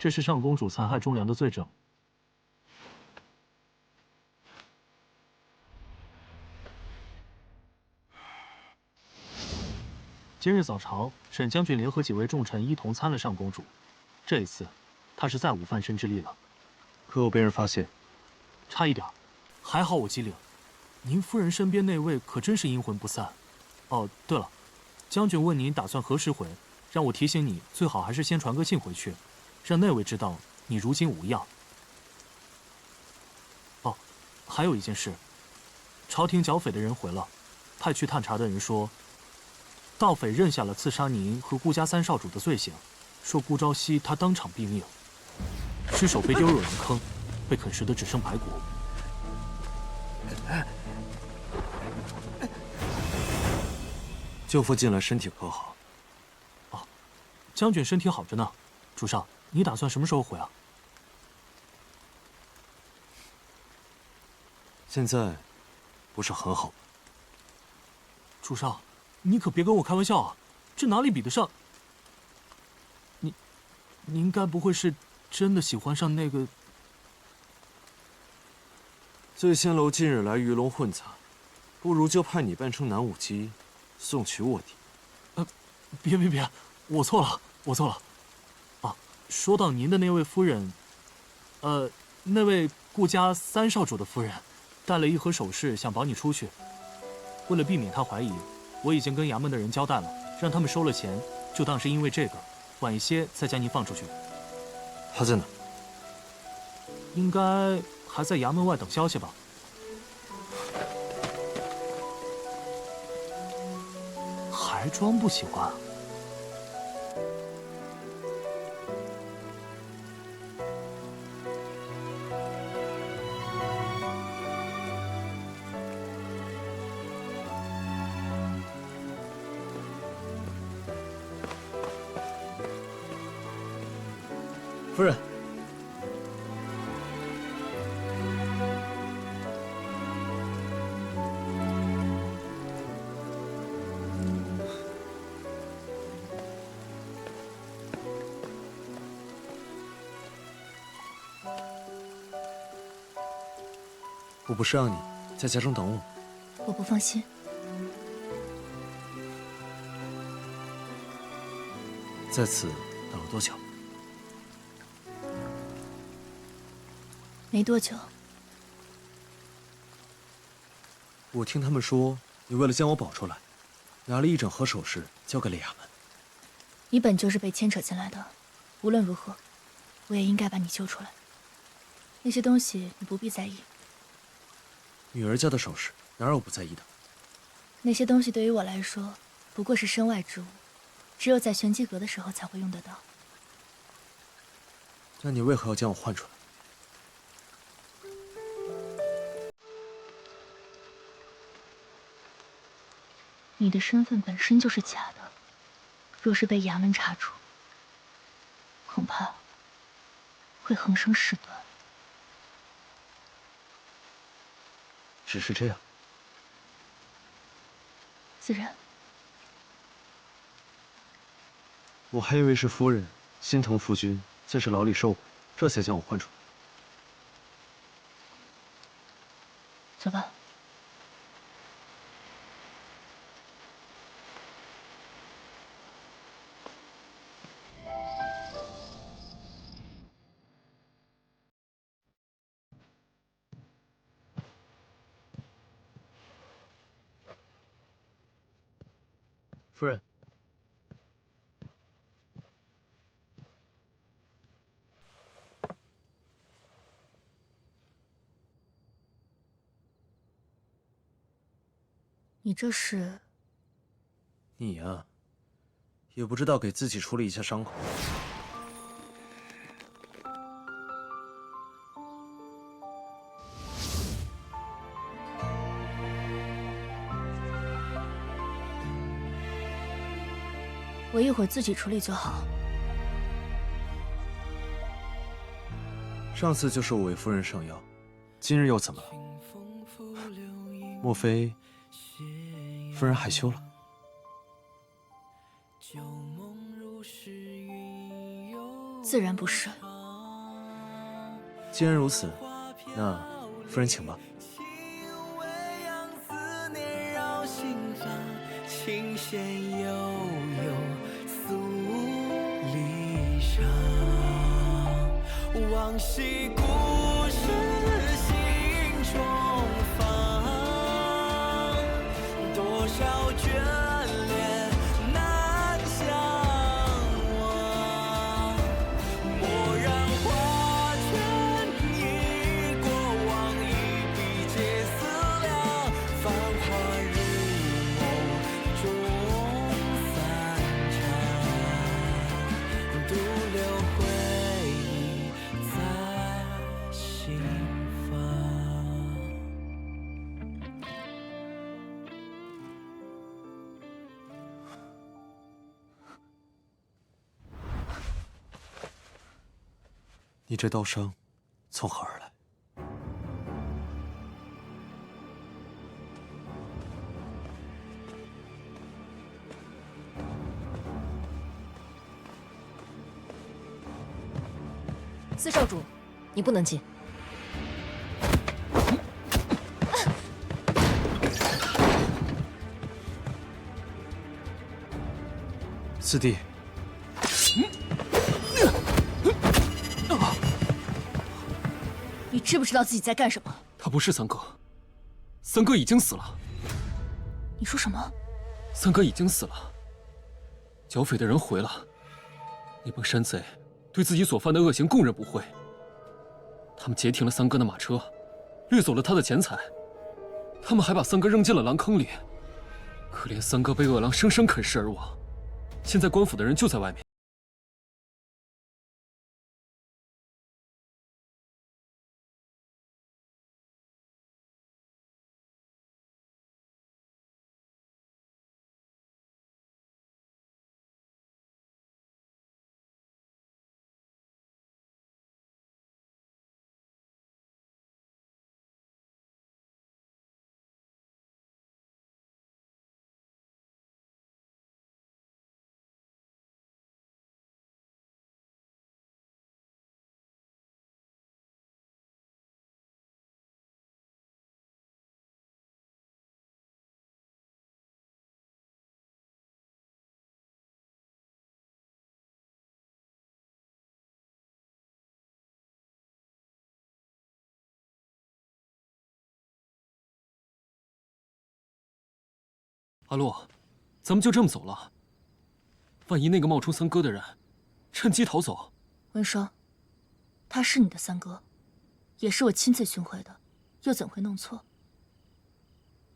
这是上公主残害忠良的罪证。今日早朝，沈将军联合几位重臣一同参了上公主。这一次，他是再无翻身之力了。可有被人发现？差一点，还好我机灵。您夫人身边那位可真是阴魂不散。哦，对了，将军问你打算何时回，让我提醒你，最好还是先传个信回去，让那位知道你如今无恙。哦，还有一件事，朝廷剿匪的人回了，派去探查的人说，盗匪认下了刺杀您和顾家三少主的罪行，说顾朝夕他当场毙命，尸首被丢入人坑，被啃食的只剩白骨。舅父近来身体可好？哦，将军身体好着呢。主上，你打算什么时候回啊？现在不是很好。主上，你可别跟我开玩笑啊！这哪里比得上？您该不会是真的喜欢上那个？醉仙楼近日来鱼龙混杂，不如就派你扮成南武姬，送去卧底。别，我错了。啊，说到您的那位夫人，那位顾家三少主的夫人，带了一盒首饰想保你出去。为了避免她怀疑，我已经跟衙门的人交代了，让他们收了钱，就当是因为这个，晚一些再将您放出去。他在哪？应该还在衙门外等消息吧。还装不喜欢？夫人。我不是让你在家中等我。我不放心。在此等了多久？没多久。我听他们说，你为了将我保出来，拿了一整盒首饰交给了衙门。你本就是被牵扯进来的，无论如何，我也应该把你救出来。那些东西你不必在意。女儿家的首饰哪有不在意的？那些东西对于我来说不过是身外之物，只有在玄机阁的时候才会用得到。那你为何要将我换出来？你的身份本身就是假的，若是被衙门查出，恐怕会横生事端。只是这样。自然。我还以为是夫人心疼夫君在这牢里受苦，这才将我换出来。走吧。夫人，你这是？你呀，也不知道给自己处理一下伤口。我一会儿自己处理就好。上次就是我为夫人上药，今日又怎么了？莫非夫人害羞了？自然不是。既然如此，那夫人请吧。琴弦悠悠诉离殇，往昔故事心中放，多少眷恋难相忘。蓦然画卷，忆过往，一笔皆思量，繁华日中散场，独留回忆在心房。你这刀伤从何而来？四少主，你不能进。四弟，你知不知道自己在干什么？他不是三哥，三哥已经死了。你说什么？三哥已经死了，剿匪的人回了，那帮山贼对自己所犯的恶行供认不讳。他们截停了三哥的马车，掠走了他的钱财，他们还把三哥扔进了狼坑里。可怜三哥被恶狼生生啃食而亡，现在官府的人就在外面。阿洛，咱们就这么走了？万一那个冒充三哥的人趁机逃走？文双，他是你的三哥，也是我亲自寻回的，又怎会弄错？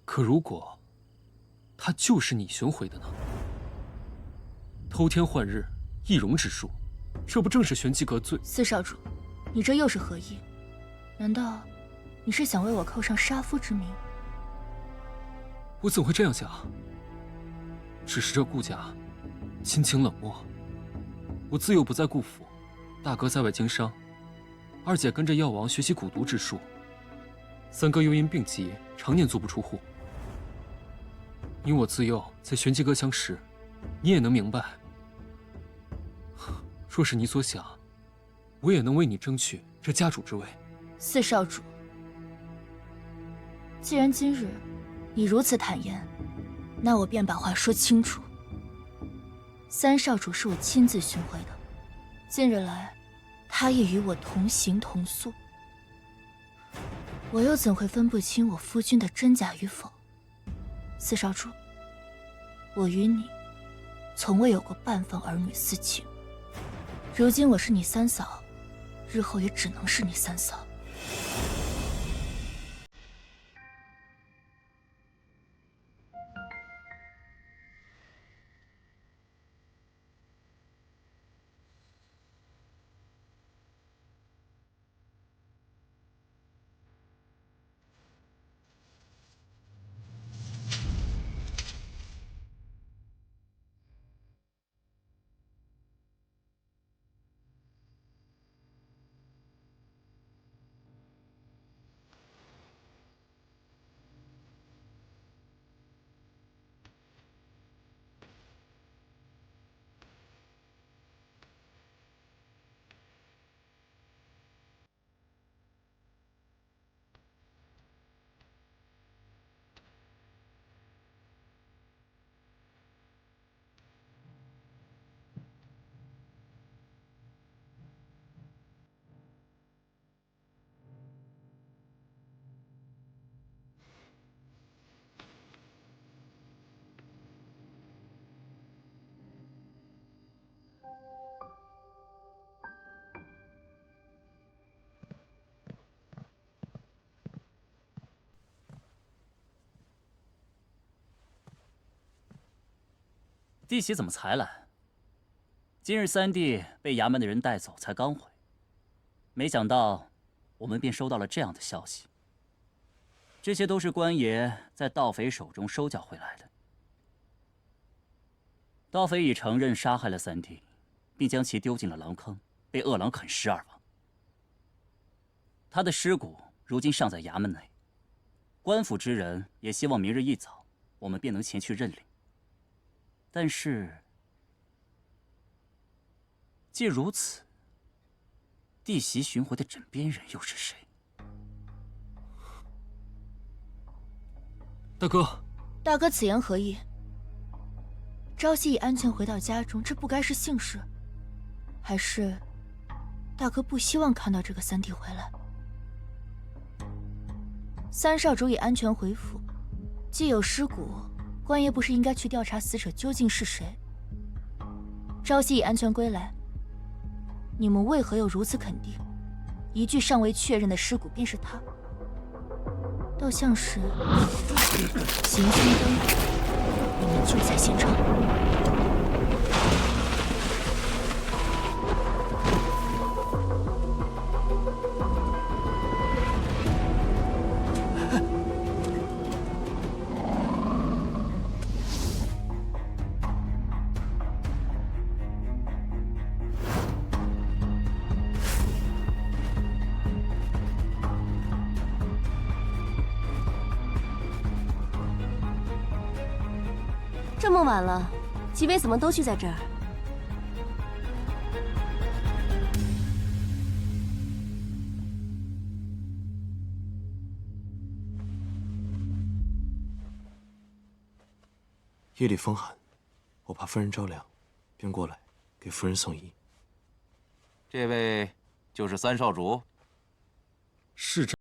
可如果他就是你寻回的呢？偷天换日，易容之术，这不正是玄机阁最……四少主，你这又是何意？难道你是想为我扣上杀夫之名？我怎会这样想？只是这顾家亲情冷漠，我自幼不在顾府，大哥在外经商，二姐跟着药王学习蛊毒之术，三哥又因病疾常年足不出户。你我自幼在玄机阁相识，你也能明白。若是你所想，我也能为你争取这家主之位。四少主，既然今日你如此坦言，那我便把话说清楚。三少主是我亲自寻回的，近日来，他也与我同行同宿，我又怎会分不清我夫君的真假与否？四少主，我与你从未有过半分儿女私情，如今我是你三嫂，日后也只能是你三嫂。弟媳怎么才来？今日三弟被衙门的人带走，才刚回。没想到，我们便收到了这样的消息。这些都是官爷在盗匪手中收缴回来的。盗匪已承认杀害了三弟，并将其丢进了狼坑，被恶狼啃食而亡。他的尸骨如今尚在衙门内，官府之人也希望明日一早，我们便能前去认领。但是，既如此，弟媳寻回的枕边人又是谁？大哥，大哥，此言何意？朝夕已安全回到家中，这不该是幸事，还是大哥不希望看到这个三弟回来？三少主已安全回府，既有尸骨，官爷不是应该去调查死者究竟是谁？朝夕已安全归来，你们为何又如此肯定，一具尚未确认的尸骨便是他？倒像是行凶灯，你们就在现场。这么晚了，几位怎么都聚在这儿？夜里风寒，我怕夫人着凉，便过来给夫人送衣。这位就是三少主。是这。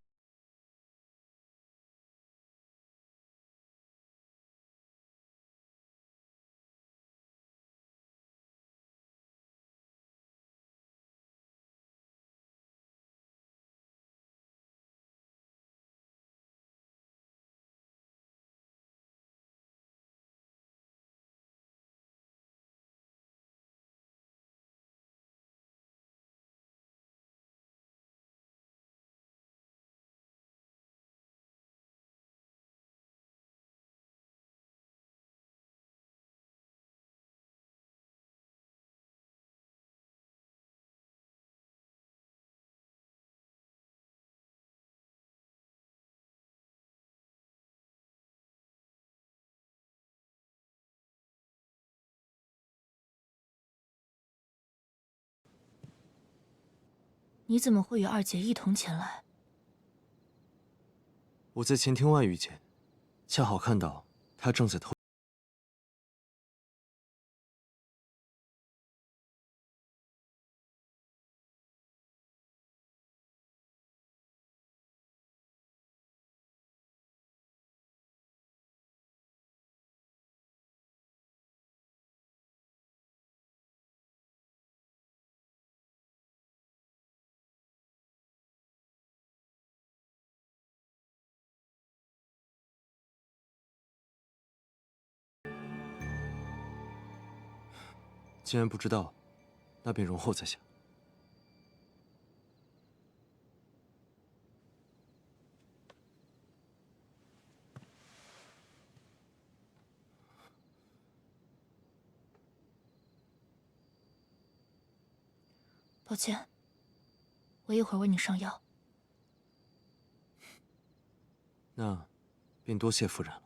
你怎么会与二姐一同前来？我在前厅外遇见，恰好看到她正在偷。既然不知道，那便容后再想。抱歉，我一会儿为你上药。那，便多谢夫人了。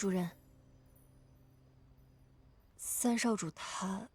主任，三少主他……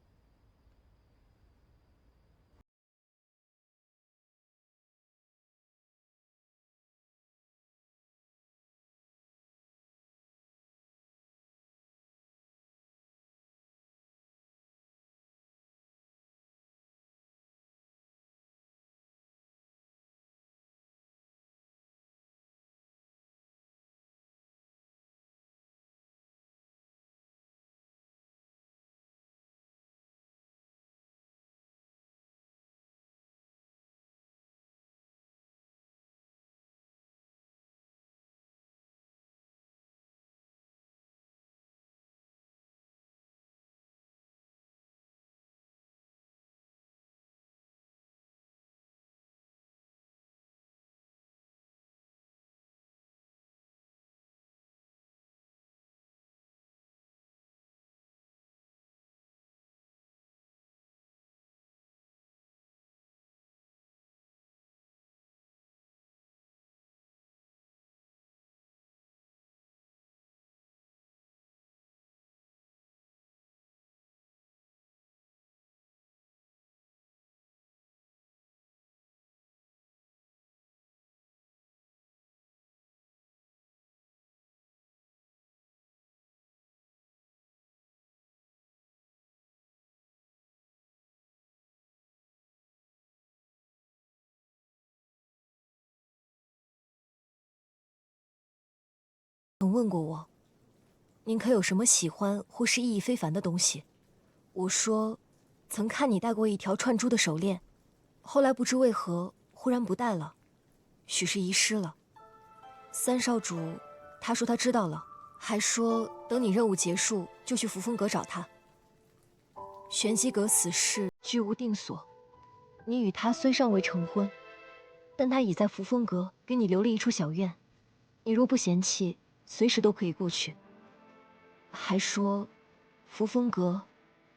曾问过我，您可有什么喜欢或是意义非凡的东西？我说，曾看你戴过一条串珠的手链，后来不知为何忽然不戴了，许是遗失了。三少主他说他知道了，还说等你任务结束就去扶风阁找他。玄机阁此事居无定所，你与他虽尚未成婚，但他已在扶风阁给你留了一处小院，你若不嫌弃，随时都可以过去。还说，扶风阁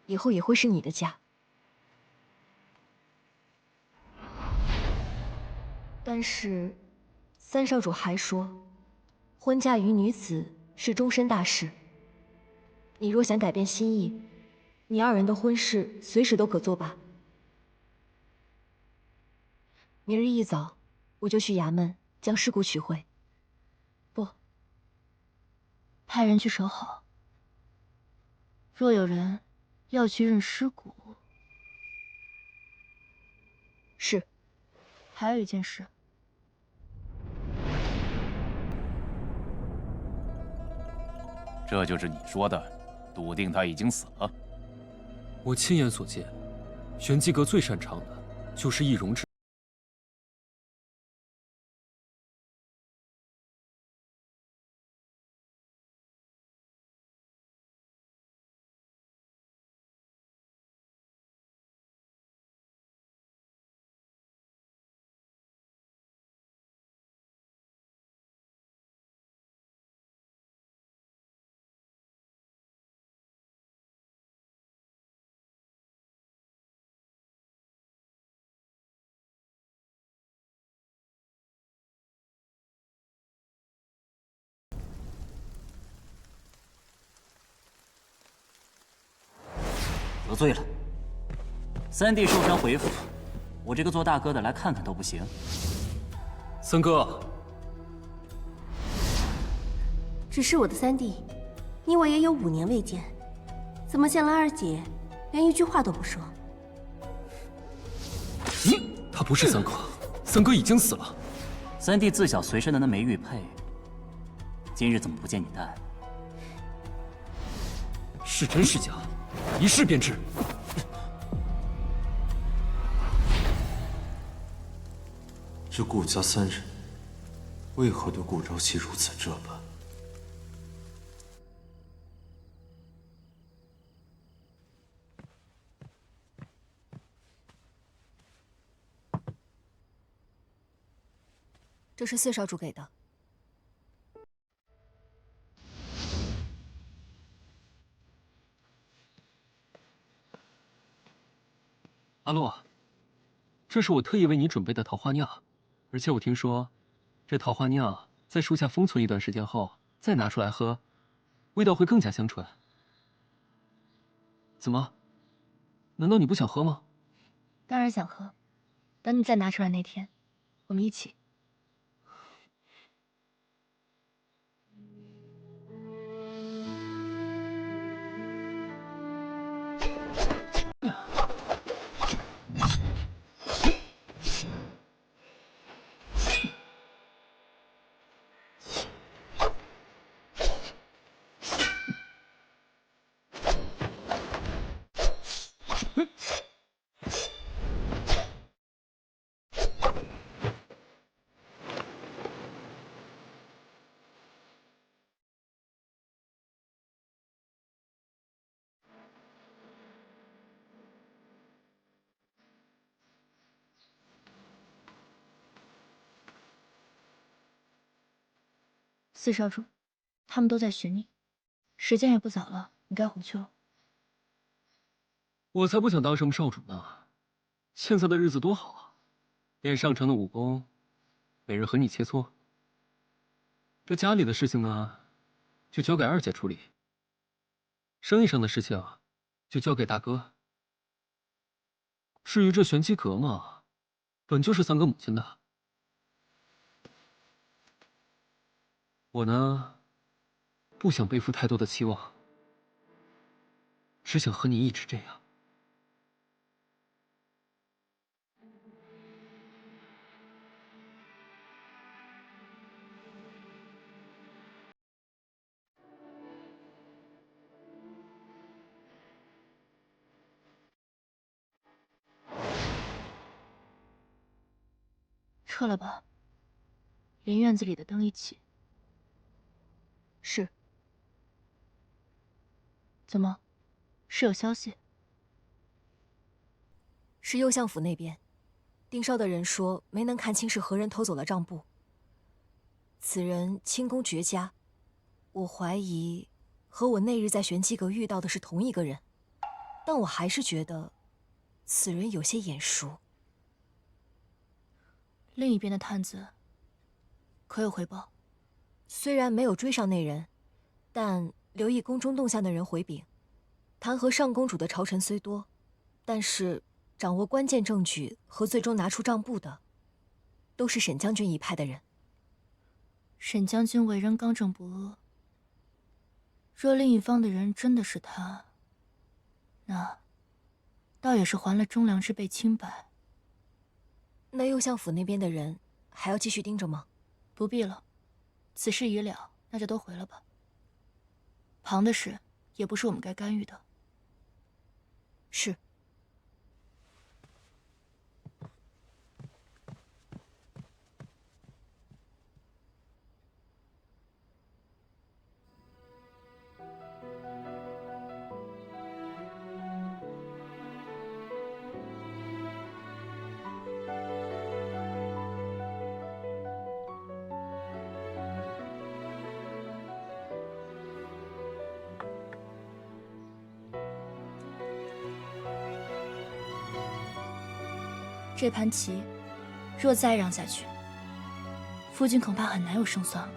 以后也会是你的家。但是，三少主还说，婚嫁于女子是终身大事。你若想改变心意，你二人的婚事随时都可作罢。明日一早，我就去衙门将尸骨取回。不，派人去守好。若有人要去认尸骨，是。还有一件事。这就是你说的，笃定他已经死了。我亲眼所见，玄机阁最擅长的就是易容之。得罪了，三弟受伤回府，我这个做大哥的来看看都不行。三哥，只是我的三弟，你我也有5年未见，怎么见了二姐，连一句话都不说？他不是三哥，三哥已经死了。三弟自小随身的那枚玉佩，今日怎么不见你戴？是真是假，一试便知。这顾家3人，为何对顾朝夕如此这般？这是四少主给的。阿洛，这是我特意为你准备的桃花酿，而且我听说，这桃花酿在树下封存一段时间后再拿出来喝，味道会更加香醇。怎么？难道你不想喝吗？当然想喝，等你再拿出来那天，我们一起。四少主，他们都在寻你，时间也不早了，你该回去了。我才不想当什么少主呢！现在的日子多好啊，练上乘的武功，每日和你切磋。这家里的事情呢，就交给二姐处理；生意上的事情，就交给大哥。至于这玄机阁嘛，本就是三个母亲的。我呢，不想背负太多的期望，只想和你一直这样。撤了吧，连院子里的灯一起。是。怎么？是有消息？是右相府那边，盯梢的人说没能看清是何人偷走了账簿。此人轻功绝佳，我怀疑和我那日在玄机阁遇到的是同一个人，但我还是觉得此人有些眼熟。另一边的探子可有回报？虽然没有追上那人，但留意宫中动向的人回禀，弹劾上公主的朝臣虽多，但是掌握关键证据和最终拿出账簿的，都是沈将军一派的人。沈将军为人刚正不阿，若另一方的人真的是他，那倒也是还了忠良之辈清白。那右相府那边的人还要继续盯着吗？不必了，此事已了，那就都回了吧。旁的事也不是我们该干预的。是。这盘棋，若再让下去，夫君恐怕很难有胜算了。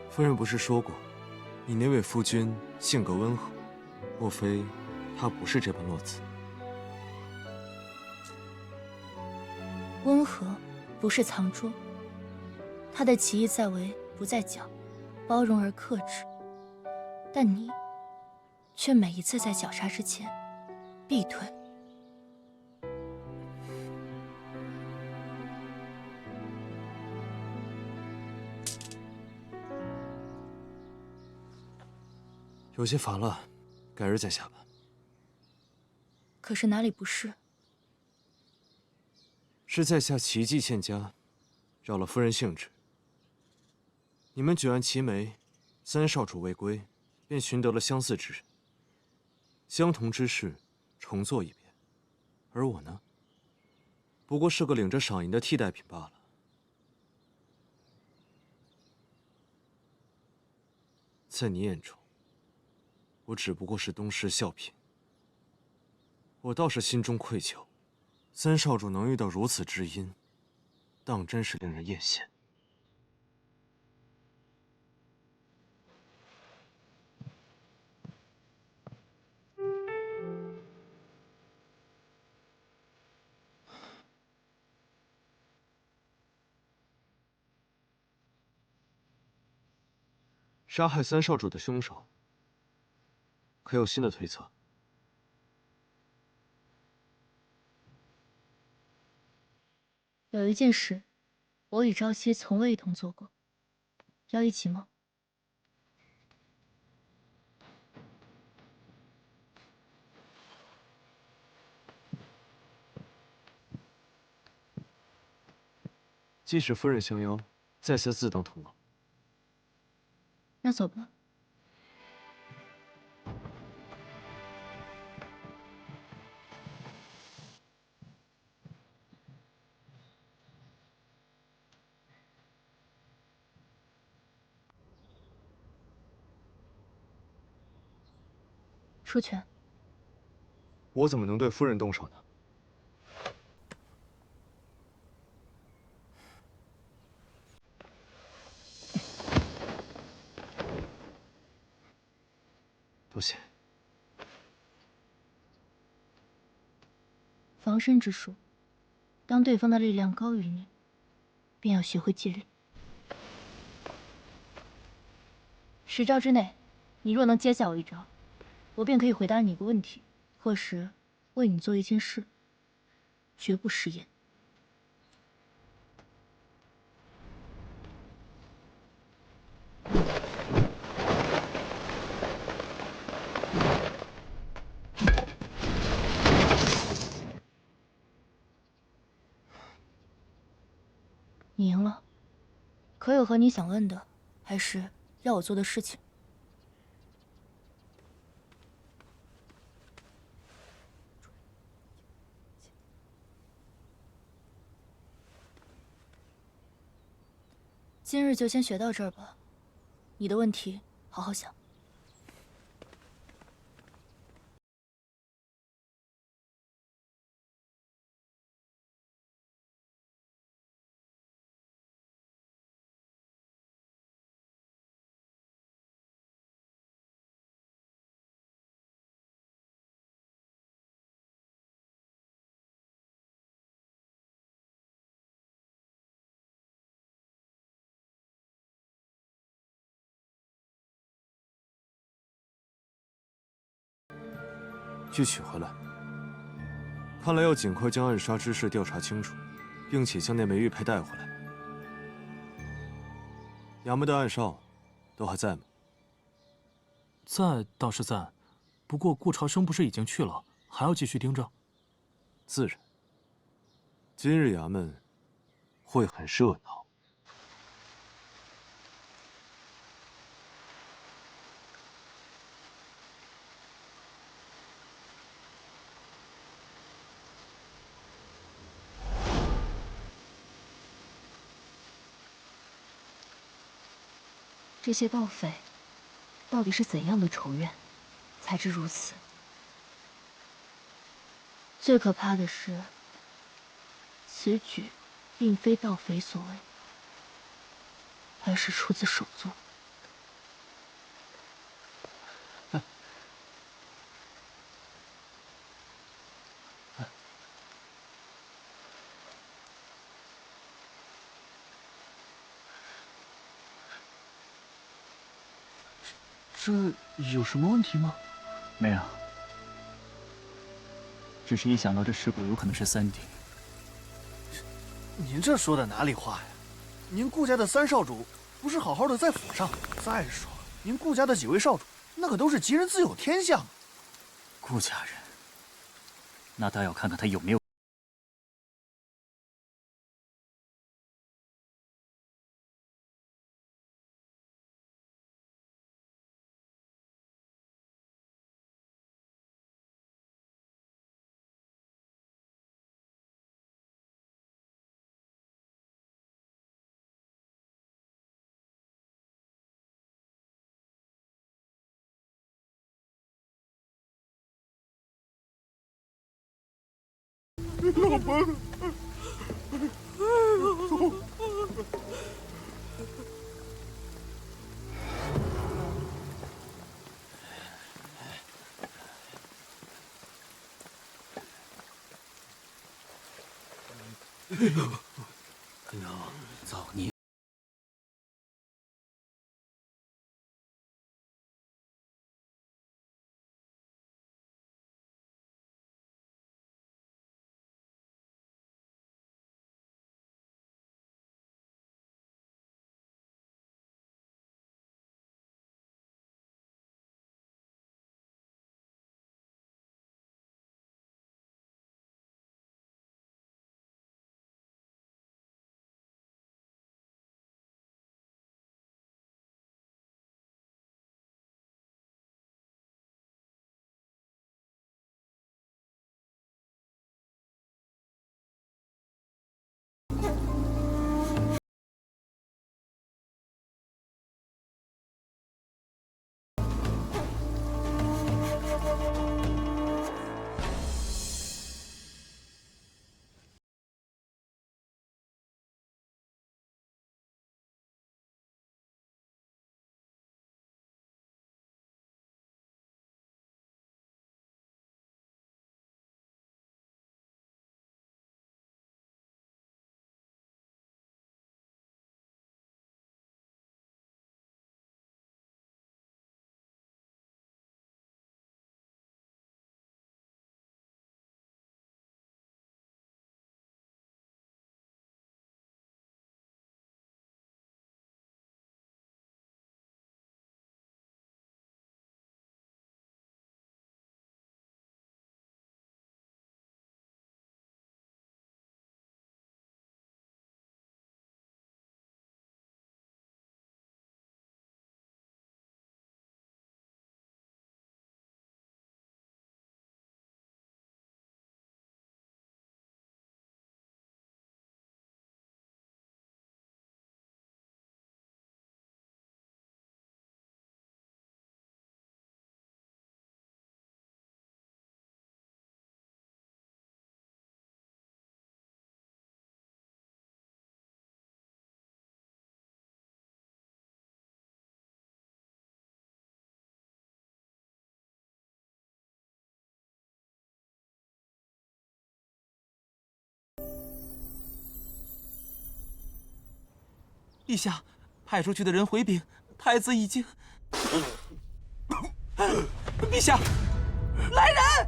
夫人不是说过，你那位夫君性格温和，莫非他不是这般落子？温和不是藏拙，他的棋艺在为不在讲，包容而克制。但你，却每一次在绞杀之前，必退。有些乏了，改日再下吧。可是哪里不是？是在下奇计欠佳，扰了夫人兴致。你们举案齐眉，三少主未归，便寻得了相似之人。相同之事，重做一遍。而我呢，不过是个领着赏银的替代品罢了。在你眼中，我只不过是东施效颦。我倒是心中愧疚，三少主能遇到如此知音，当真是令人艳羡。杀害三少主的凶手，可有新的推测？有一件事，我与朝夕从未一同做过，要一起吗？既是夫人相邀，在下自当同劳。那走吧。出拳。我怎么能对夫人动手呢？多谢。防身之术，当对方的力量高于你，便要学会借力。10招之内，你若能接下我一招，我便可以回答你一个问题，或是为你做一件事，绝不食言。你赢了，可有和你想问的，还是要我做的事情？今日就先学到这儿吧，你的问题好好想。去取回来。看来要尽快将暗杀之事调查清楚，并且将那枚玉佩带回来。衙门的暗哨都还在吗？在倒是在，不过顾朝生不是已经去了，还要继续盯着。自然。今日衙门会很热闹。这些盗匪到底是怎样的仇怨，才至如此？最可怕的是，此举并非盗匪所为，而是出自手足。这有什么问题吗？没有，只是一想到这尸骨有可能是三弟。您这说的哪里话呀？您顾家的三少主不是好好的在府上？再说，您顾家的几位少主，那可都是吉人自有天相。顾家人，那倒要看看他有没有。老婆。造孽！陛下，派出去的人回禀，太子已经……陛下，来人，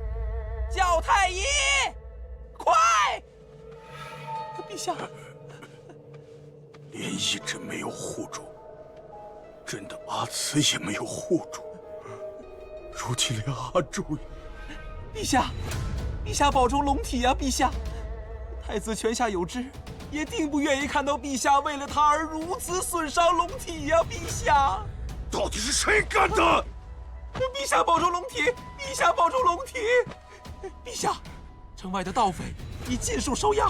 叫太医，快！陛下，连漪真没有护住，朕的阿慈也没有护住，如今连阿柱也……陛下，陛下保重龙体啊！陛下，太子泉下有知，也定不愿意看到陛下为了他而如此损伤龙体呀！陛下，到底是谁干的？陛下保重龙体！陛下保重龙体！陛下，城外的盗匪已尽数收押，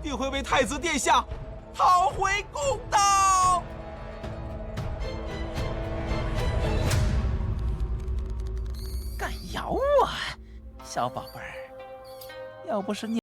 定会为太子殿下讨回公道。敢咬我，小宝贝儿！要不是你……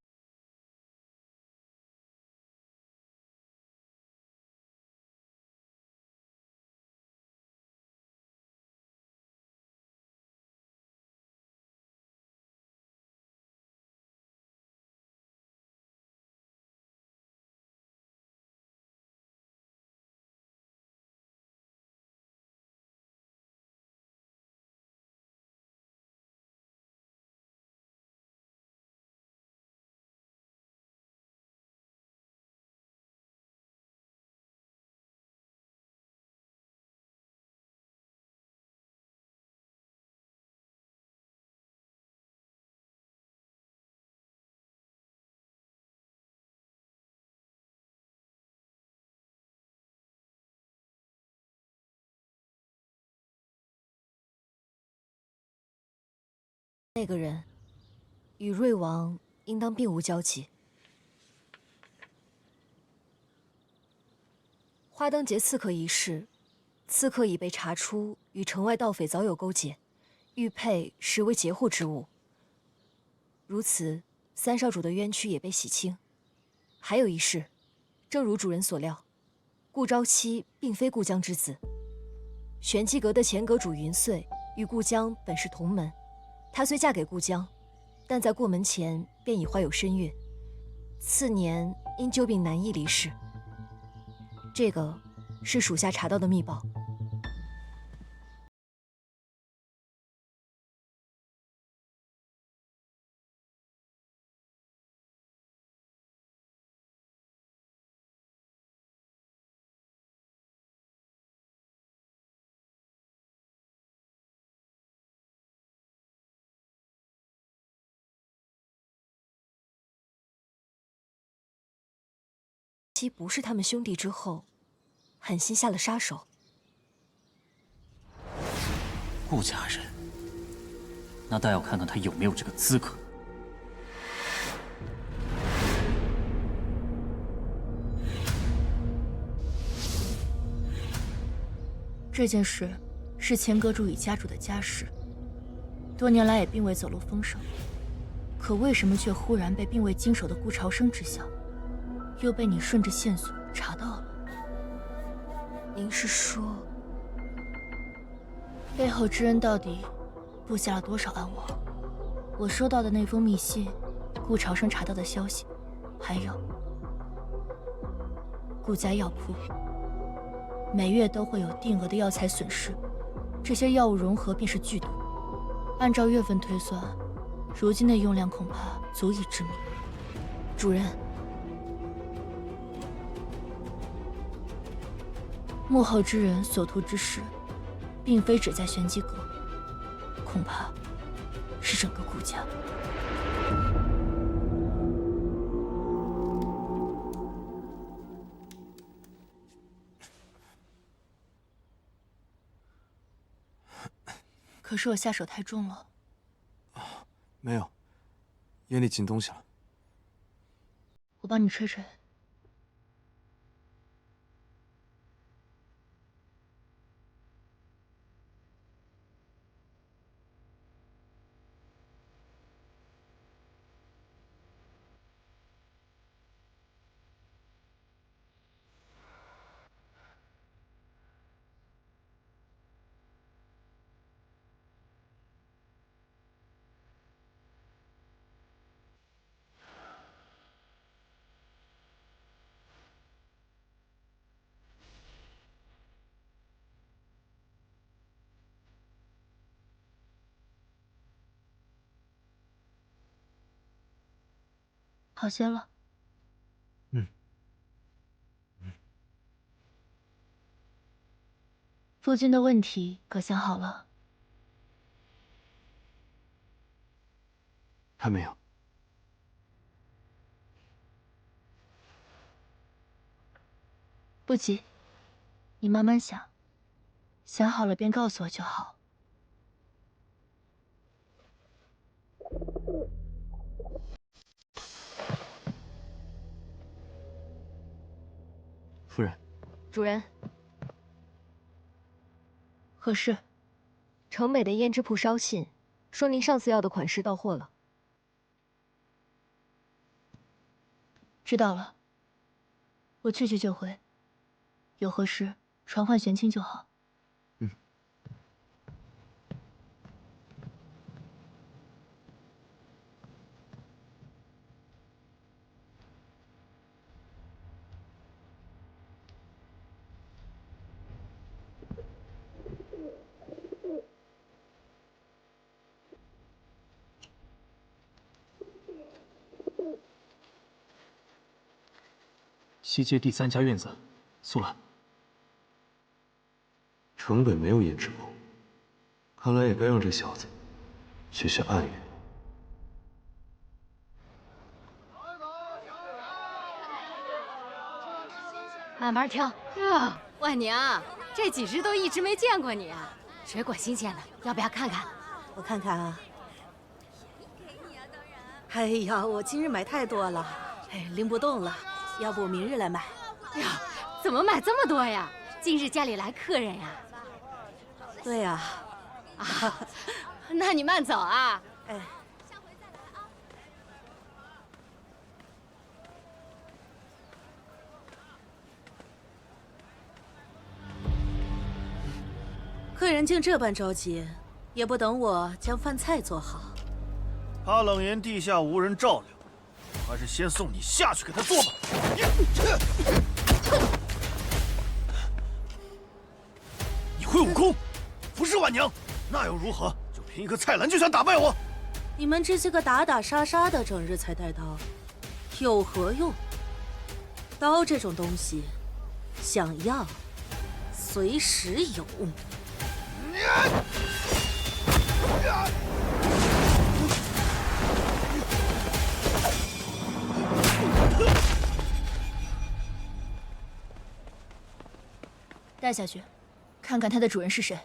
那个人与瑞王应当并无交集。花灯节刺客一事，刺客已被查出与城外盗匪早有勾结，玉佩实为劫护之物。如此，三少主的冤屈也被洗清。还有一事，正如主人所料，顾朝期并非顾江之子。玄机阁的前阁主云穗与顾江本是同门。她虽嫁给顾江，但在过门前便已怀有身孕，次年因旧病难医离世。这个是属下查到的密报。其不是他们兄弟之后，狠心下了杀手。顾家人，那倒要看看他有没有这个资格。这件事是前阁主与家主的家事，多年来也并未走漏风声，可为什么却忽然被并未经手的顾朝生知晓？又被你顺着线索查到了。您是说，背后之人到底布下了多少暗网？我收到的那封密信，顾朝生查到的消息，还有顾家药铺，每月都会有定额的药材损失，这些药物融合便是剧毒。按照月份推算，如今的用量恐怕足以致命。主人。幕后之人所图之事，并非只在玄机阁，恐怕是整个顾家。可是我下手太重了。没有，眼里进东西了。我帮你吹吹。好些了。夫君的问题可想好了？还没有。不急，你慢慢想，想好了便告诉我就好。夫人，主人，何事？城北的胭脂铺捎信，说您上次要的款式到货了。知道了，我去就回。有何事传唤玄清就好。西街第3家院子，苏兰。城北没有胭脂铺，看来也该让这小子学学暗语。慢慢挑啊！万娘，这几日都一直没见过你啊，水果新鲜的，要不要看看？我看看啊。哎呀，我今日买太多了，拎不动了，要不明日来买？哎呀，怎么买这么多呀？今日家里来客人呀？对呀。啊，那你慢走啊。哎。客人竟这般着急，也不等我将饭菜做好。怕冷言地下无人照料，还是先送你下去给他做吧。你会武功，服侍婉娘，那又如何？就凭一个菜篮就想打败我？你们这些个打打杀杀的，整日才带刀，有何用？刀这种东西，想要随时有。带下去，看看它的主人是谁。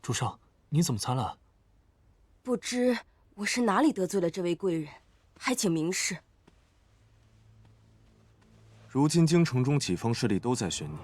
主上，你怎么参了？不知我是哪里得罪了这位贵人，还请明示。如今京城中几方势力都在选你。